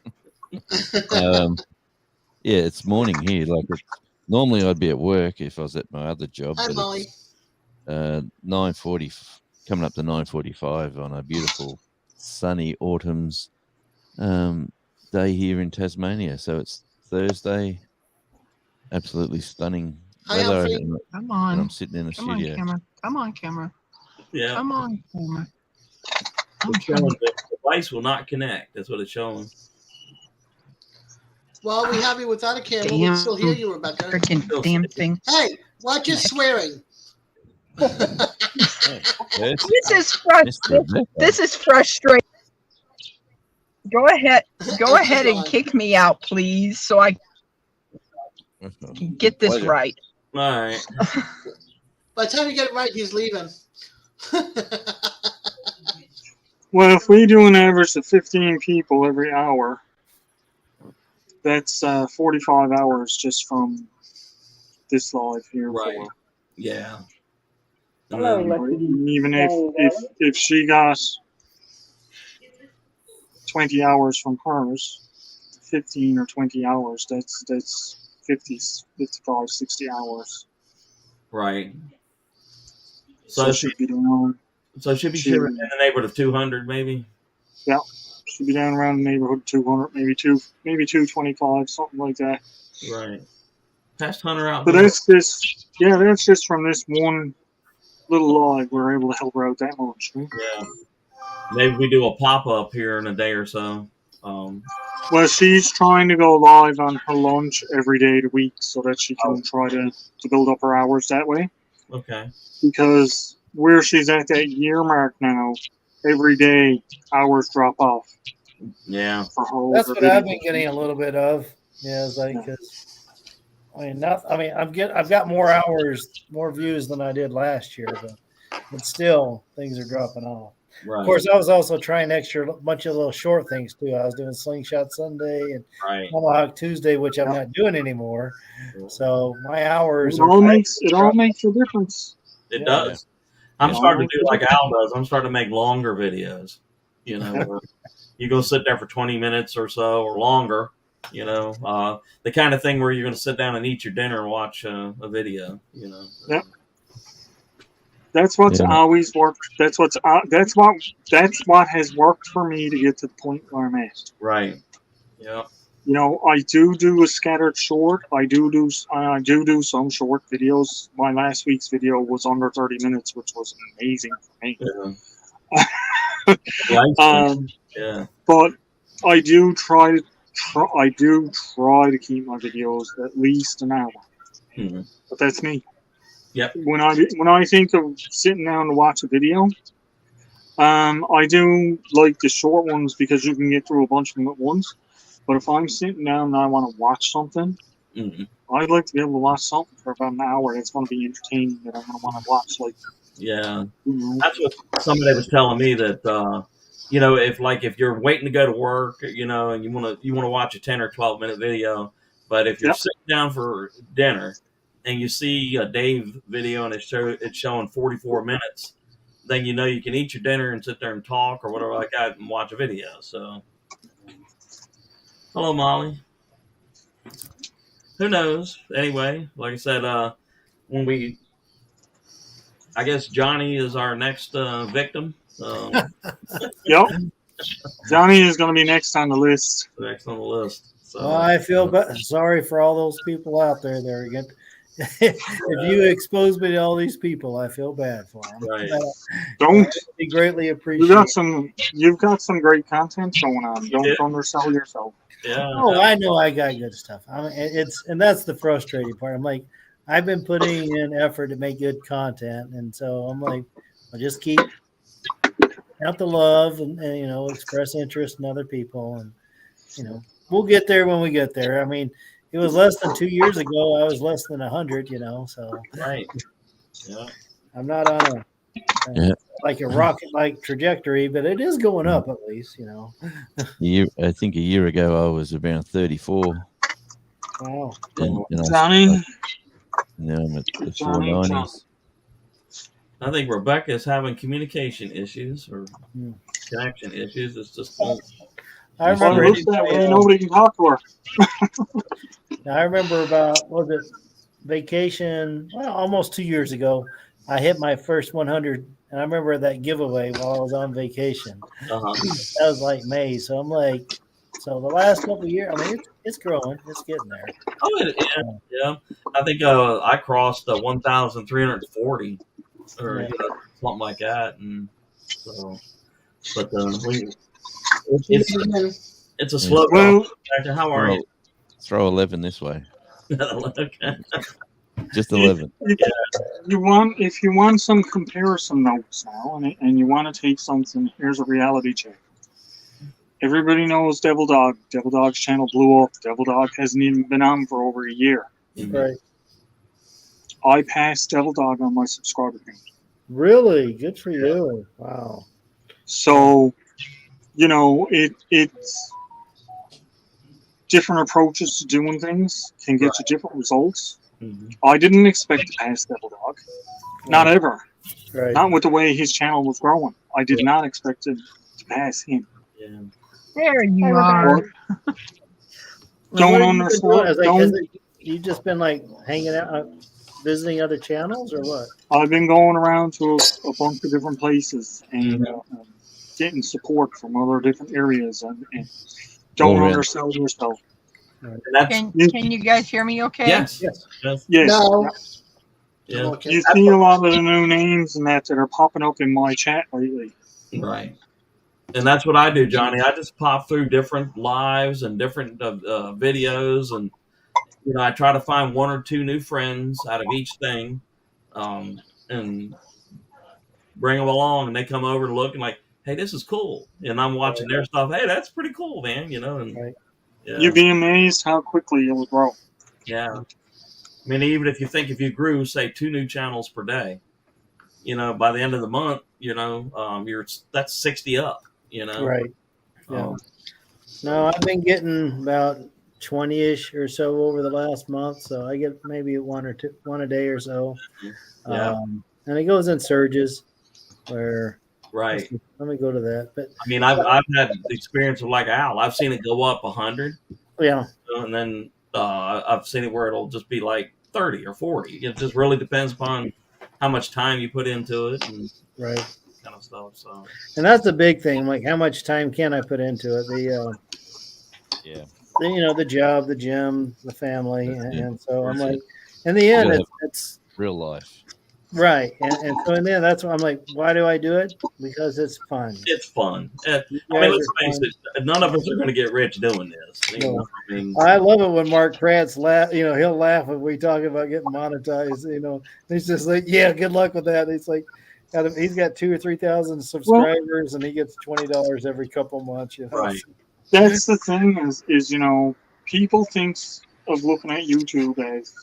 Yeah, it's morning here. Normally I'd be at work if I was at my other job. Hi, but Molly. it's 9:40, coming up to 9:45 on a beautiful sunny autumn's day here in Tasmania. So it's Thursday. Absolutely stunning Hi, weather. Alfie. and Come on. I'm sitting in the Come on, studio. camera. Come on, camera. Yeah. Come on, camera. It's showing the device will not connect. That's what it's showing. Well, we have you without a camera. We Damn. can still hear you, Rebecca. Freaking damn thing. Hey, watch your swearing. This is frustrating. Go ahead and kick me out, please, so I can get this right. All right. By the time you get it right, he's leaving. Well, if we do an average of 15 people every hour, that's 45 hours just from this live here. Right. Yeah. Hello, Even if she got 20 hours from hers, 15 or 20 hours, that's 50, 55, 60 hours. Right. So she'd be down. So she'd be in the neighborhood of 200, maybe. Yeah, she'd be down around the neighborhood 200, maybe 225, something like that. Right. Past Hunter out. But that's just from this one little live. We're able to help her out that much. Right? Yeah. Maybe we do a pop-up here in a day or so. Well, she's trying to go live on her lunch every day of the week so that she can try to build up her hours that way. Okay. Because where she's at that year mark now, every day hours drop off. Yeah. That's what I've been getting a little bit of. Yeah, it's like, I've got more hours, more views than I did last year, but still things are dropping off. Right. Of course, I was also trying extra bunch of little short things too. I was doing Slingshot Sunday and Right. Tomahawk Tuesday, which I'm not doing anymore. So my hours It are all makes a difference. It Yeah. does. I'm Yeah. starting to do like Al does. I'm starting to make longer videos. You know, where you go sit there for 20 minutes or so or longer. You know, the kind of thing where you're going to sit down and eat your dinner and watch a video. You know. Yep. That's what's always worked. That's what has worked for me to get to the point where I'm at. Right. Yeah. You know, I do a scattered short. I do some short videos. My last week's video was under 30 minutes, which was amazing for me. Yeah. Yeah. But I do try to keep my videos at least an hour. Mm-hmm. But that's me. Yep. When I think of sitting down to watch a video, I do like the short ones because you can get through a bunch of them at once. But if I'm sitting down and I want to watch something, I'd like to be able to watch something for about an hour that's going to be entertaining that I'm going to want to watch. Like, yeah, that's what somebody was telling me that you know, if you're waiting to go to work, you know, and you want to watch a 10 or 12-minute video, but if you're sitting down for dinner and you see a Dave video and it's showing 44 minutes, then you know you can eat your dinner and sit there and talk or whatever like that and watch a video. So, hello, Molly. Who knows? Anyway, like I said, I guess Johnny is our next victim. Yep. Johnny is going to be next on the list. Next on the list. So. Well, I feel sorry for all those people out there that are getting. If you expose me to all these people, I feel bad for them. Right. Don't be greatly appreciated. You've got some great content going on. Don't undersell yourself. Yeah. Oh, I know I got good stuff. I mean, and that's the frustrating part. I'm like, I've been putting in effort to make good content, and so I'm like, I'll just keep out the love and you know, express interest in other people, and you know, we'll get there when we get there. I mean, it was less than 2 years ago. I was less than 100, you know, so right. Yeah. I'm not on like a rocket-like trajectory, but it is going up at least, you know. I think a year ago I was around 34. Wow. And Johnny. Now I'm at the 490s. I think Rebecca is having communication issues or connection issues. It's just. I remember nobody can talk to her. I remember about vacation almost 2 years ago. I hit my first 100, and I remember that giveaway while I was on vacation. That was like May, so I'm like, so the last couple of years, I mean, it's growing, it's getting there. Oh, yeah. I think I crossed 1,340 or you know, something like that, and so. But it's a slow. Well, how are you? Throw 11 this way. Okay. Just 11. If you want some comparison notes now, and you want to take something, here's a reality check. Everybody knows Devil Dog. Devil Dog's channel blew up. Devil Dog hasn't even been on for over a year. Right. I passed Devil Dog on my subscriber count. Really? Good for you. Wow. So, you know, it's different approaches to doing things can get you different results. I didn't expect to pass Devil Dog. Not ever. Right. Not with the way his channel was growing. I did not expect to pass him. Yeah. There you are. Don't understand. You just been like hanging out, visiting other channels, or what? I've been going around to a bunch of different places and getting support from other different areas, and don't undersell yourself. Can you guys hear me okay? Yes. No. Yeah. You see a lot of the new names and that are popping up in my chat lately. Right. And that's what I do, Johnny. I just pop through different lives and different videos, and you know, I try to find one or two new friends out of each thing, and bring them along, and they come over and look and like, hey, this is cool, and I'm watching their stuff. Hey, that's pretty cool, man. You know, and You'd be amazed how quickly it will grow. Yeah. I mean, even if you grew, say, 2 new channels per day, by the end of the month, that's 60 up. Right. Yeah. Um, No, I've been getting about 20-ish or so over the last month, so I get maybe one a day or so. Yeah. And it goes in surges where Right. let me go to that. But I mean, I've had the experience of like Al. I've seen it go up 100. yeah. And then I've seen it where it'll just be like 30 or 40. It just really depends upon how much time you put into it and right kind of stuff. So, and that's the big thing. Like, how much time can I put into it? The job, the gym, the family, and so I'm like, in the end, it's real life. Right. And so in the end, that's why I'm like, why do I do it? Because it's fun. It's fun. I mean, let's face it, none of us are going to get rich doing this. No. I love it when Mark Kratz laugh. He'll laugh when we talk about getting monetized. He's just like, yeah, good luck with that. It's like, he's got 2,000 or 3,000 subscribers, and he gets $20 every couple months. Right. That's the thing is people think of looking at YouTube as,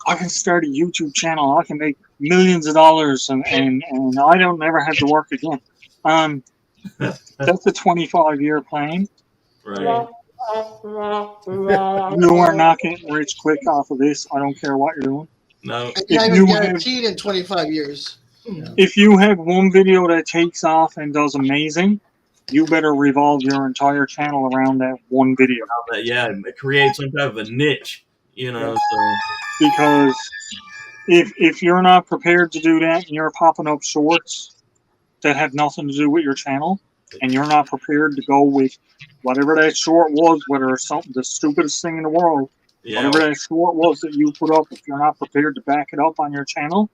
I can start a YouTube channel. I can make millions of dollars, and I don't never have to work again. That's a 25-year plan. Right. You are not getting rich quick off of this. I don't care what you're doing. No. It's not even guaranteed in 25 years. If you have one video that takes off and does amazing, you better revolve your entire channel around that one video. Yeah, create some type of a niche, So. Because if you're not prepared to do that and you're popping up shorts that have nothing to do with your channel, and you're not prepared to go with whatever that short was, whether it's something the stupidest thing in the world, whatever that short was that you put up, if you're not prepared to back it up on your channel,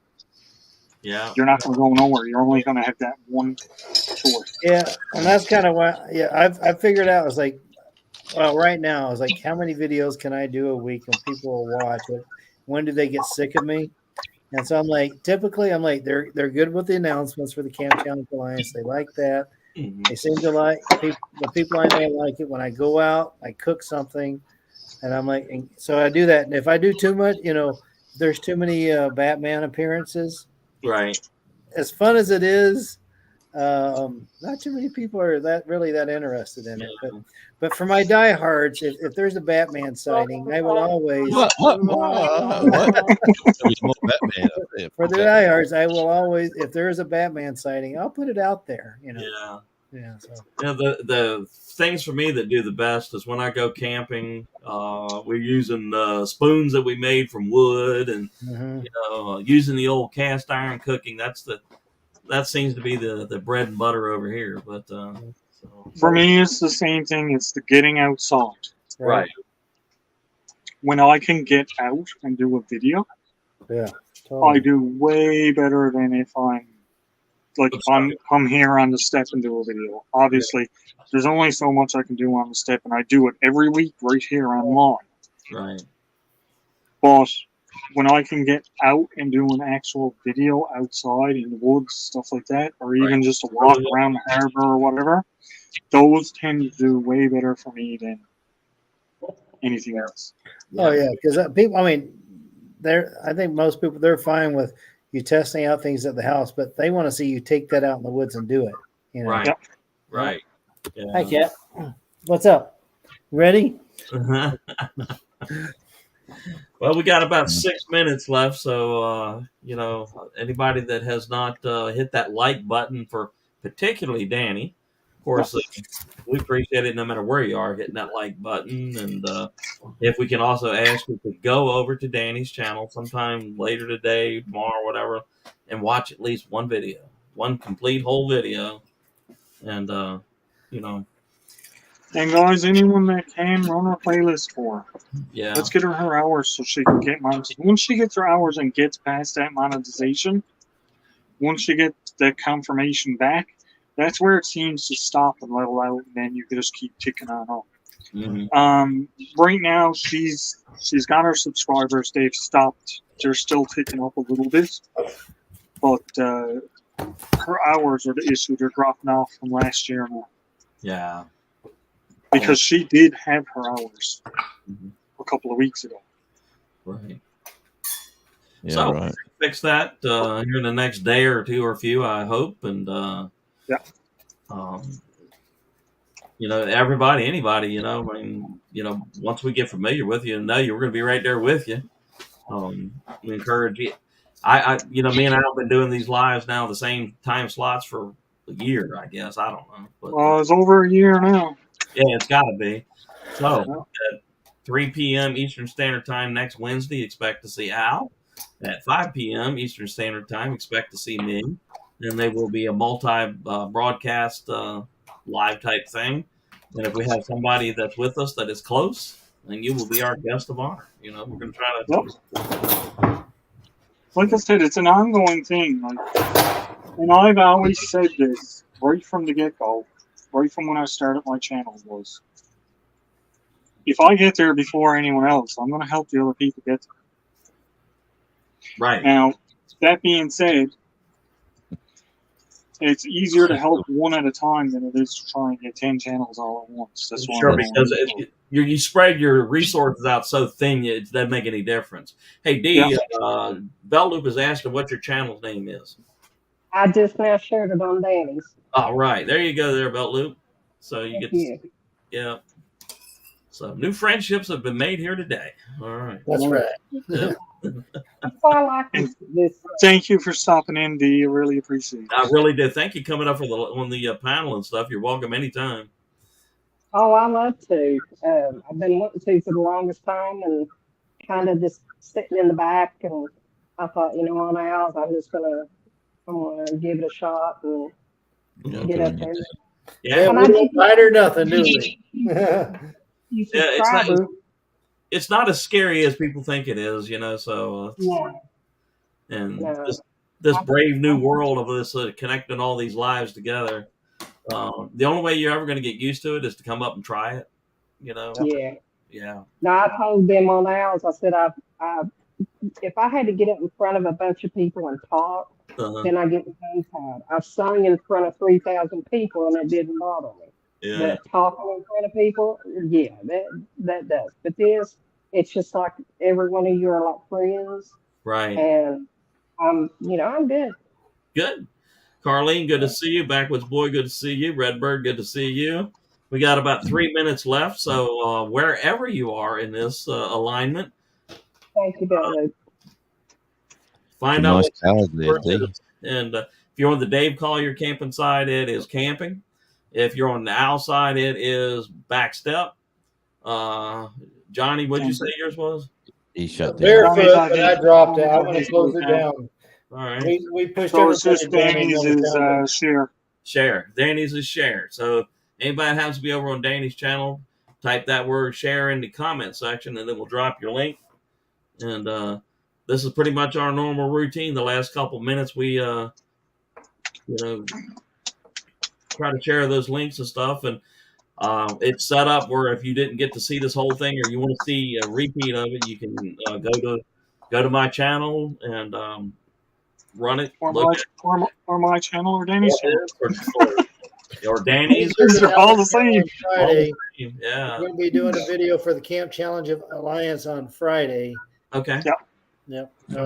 you're not going to go nowhere. You're only going to have that one short. Yeah, and that's kind of why. Yeah, I figured out. I was like, well, right now, I was like, how many videos can I do a week and people will watch it? When do they get sick of me? And so I'm like, typically, they're good with the announcements for the Camp Challenge Alliance. They like that. Mm-hmm. They seem to like the people I know like it. When I go out, I cook something, and I'm like, and so I do that. And if I do too much, there's too many Batman appearances. Right. As fun as it is, not too many people are that interested in it. But for my diehards, if there's a Batman sighting, I will always. What? There's more Batman up there. For the diehards, I will always, if there is a Batman sighting, I'll put it out there. Yeah. Yeah. So. The things for me that do the best is when I go camping. We're using spoons that we made from wood, and using the old cast iron cooking. That seems to be the bread and butter over here. But for me, it's the same thing. It's the getting outside. Right. When I can get out and do a video, I do way better than if I'm come here on the step and do a video. Obviously, there's only so much I can do on the step, and I do it every week right here online. Right. But when I can get out and do an actual video outside in the woods, stuff like that, or even just a walk around the harbor or whatever, those tend to do way better for me than anything else. Oh yeah, because people, I think most people, they're fine with you testing out things at the house, but they want to see you take that out in the woods and do it. Right. Yep. Right. Yeah. Hi, Kat. What's up? Ready? Well, we got about 6 minutes left, so anybody that has not hit that like button for particularly Danny, of course, we appreciate it no matter where you are, hitting that like button. And if we can also ask you to go over to Danny's channel sometime later today, tomorrow, whatever, and watch at least one video, one complete whole video, and And guys, anyone that can run a playlist for her. Yeah. Let's get her hours so she can get monetization. Once she gets her hours and gets past that monetization, once she gets that confirmation back, that's where it seems to stop and level out, and then you can just keep ticking on up. Mm-hmm. Right now, she's got her subscribers. They've stopped. They're still ticking up a little bit, but her hours are the issue. They're dropping off from last year now. Yeah. Because she did have her hours a couple of weeks ago. Right. Yeah, so, right. fix that here in the next day or two or a few, I hope. And Yeah. Everybody, anybody, I mean, once we get familiar with you and know you, we're going to be right there with you. We encourage you. Me and Al have been doing these lives now, the same time slots for a year, I guess. I don't know. But, it's over a year now. Yeah, it's got to be. So at 3 p.m. Eastern Standard Time next Wednesday, expect to see Al. At 5 p.m. Eastern Standard Time, expect to see me. And they will be a multi-broadcast live type thing. And if we have somebody that's with us that is close, then you will be our guest of honor. We're going to try to. Like I said, it's an ongoing thing. And I've always said this right from the get-go, right from when I started my channel, was if I get there before anyone else, I'm going to help the other people get there. Right. Now, that being said, it's easier to help one at a time than it is to try and get 10 channels all at once. That's sure, because you spread your resources out so thin, it doesn't make any difference. Hey, Dee, Bell Loop is asking what your channel's name is. I just now shared it on Danny's. All right. There you go there, Belt Loop. So you get yeah. So new friendships have been made here today. All right. That's right. Yeah. That's why I like this. Thank you for stopping in, Dee. I really appreciate it. I really did. Thank you coming up on the panel and stuff. You're welcome anytime. Oh, I love to. I've been wanting to for the longest time and kind of just sitting in the back. And I thought, on Al's, I'm going to give it a shot and get up there. Yeah, we don't fight or nothing, do we? It's not as scary as people think it is, so this brave new world of this connecting all these lives together. The only way you're ever going to get used to it is to come up and try it, Yeah. Now, I told them on Al's, I said, if I had to get up in front of a bunch of people and talk, then I get tongue-tied. I've sung in front of 3,000 people and it didn't bother me. Yeah. But talking in front of people, that does. But it's just like every one of you are like friends. Right. And I'm good. Good. Carlene, good to see you. Backwoods Boy, good to see you. Redbird, good to see you. We got about 3 minutes left, so wherever you are in this alignment, thank you, Billy. Find out and if you're on the Dave Collier camping side, it is camping. If you're on the Owl side, it is backstep. Johnny, what'd you say yours was? He shut down. Barefoot, but I dropped it. I'm going to close it down. All right. We pushed so it's just Danny's is share. Share. Danny's is share. So anybody that happens to be over on Danny's channel, type that word share in the comment section, and then we'll drop your link. And this is pretty much our normal routine. The last couple minutes, we try to share those links and stuff. And it's set up where if you didn't get to see this whole thing or you want to see a repeat of it, you can go to my channel and run it. Or my channel or Danny's channel. Or Danny's. They're all the same. Friday. Yeah. We're going to be doing a video for the Camp Challenge of Alliance on Friday. Okay. Yep. We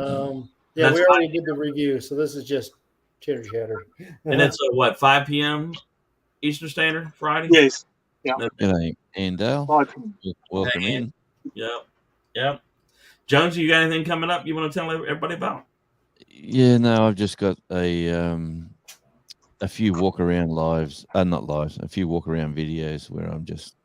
already did the review, so this is just chitter chatter. And it's 5 p.m. Eastern Standard Friday? Yes. Yeah. G'day, Andale. Welcome in. Yep. Jones, you got anything coming up you want to tell everybody about? Yeah, no, I've just got a few walk around a few walk around videos where I'm just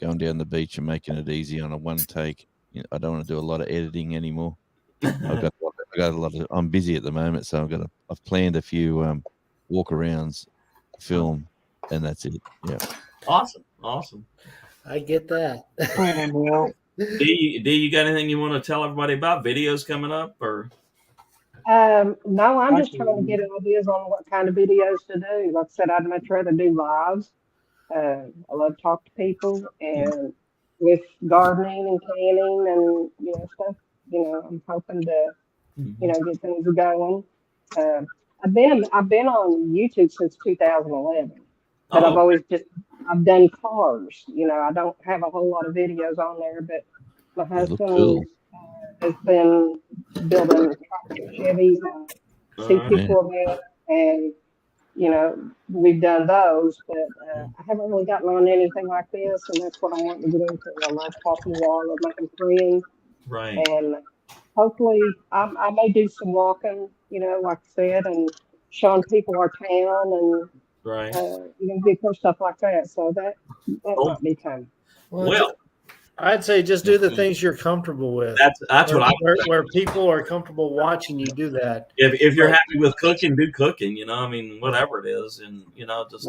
going down the beach and making it easy on a one take. I don't want to do a lot of editing anymore. I got a lot of. I'm busy at the moment, so I've planned a few walk arounds, film, and that's it. Yeah. Awesome. I get that. D, you got anything you want to tell everybody about? Videos coming up or? No, I'm just trying to get ideas on what kind of videos to do. Like I said, I'd much rather do lives. I love to talk to people and with gardening and canning and stuff. I'm hoping to get things going. I've been on YouTube since 2011, but I've done cars. I don't have a whole lot of videos on there, but my husband has been building trucks and Chevys and C2 Corvette, and we've done those, but I haven't really gotten on anything like this, and that's what I'm wanting to get into. I love talking to y'all, I love making friends, Right. and hopefully I may do some walking, like I said, and showing people our town and Right. get cool stuff like that. So that might be coming. Well, I'd say just do the things you're comfortable with. That's what I where people are comfortable watching you do that. If you're happy with cooking, do cooking. I mean, whatever it is, and just.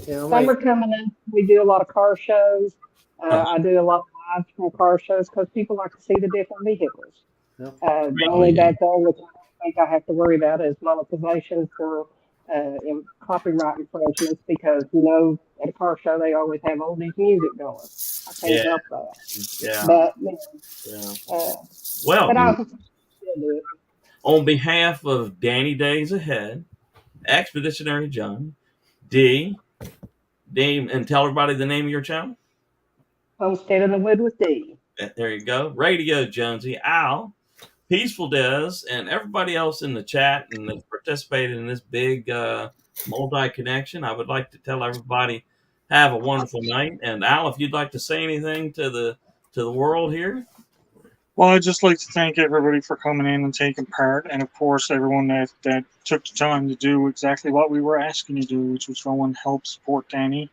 Summer coming in, we do a lot of car shows. I do a lot of live from car shows because people like to see the different vehicles. The only bad thing, which I don't think I have to worry about, is monetization for copyright infringements, because at a car show they always have oldies music going. I can't help that. Yeah. But well, but I'll still do it. On behalf of Danny Days Ahead, Expeditionary John, D, and tell everybody the name of your channel. Homestead in the Wood with D. There you go. Radio Jonesy, Al, Peaceful Des, and everybody else in the chat and that participated in this big multi-connection. I would like to tell everybody have a wonderful night. And Al, if you'd like to say anything to the world here. Well, I'd just like to thank everybody for coming in and taking part, and of course everyone that took the time to do exactly what we were asking you to do, which was go and help support Danny.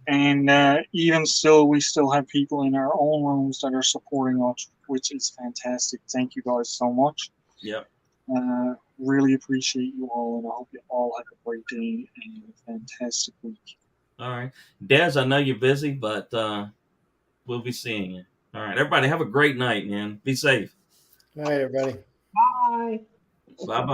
And even still, we still have people in our own rooms that are supporting us, which is fantastic. Thank you guys so much. Yep. Really appreciate you all, and I hope you all have a great day and a fantastic week. All right. Des, I know you're busy, but we'll be seeing you. All right. Everybody have a great night, man. Be safe. All right, everybody. Bye. Bye-bye.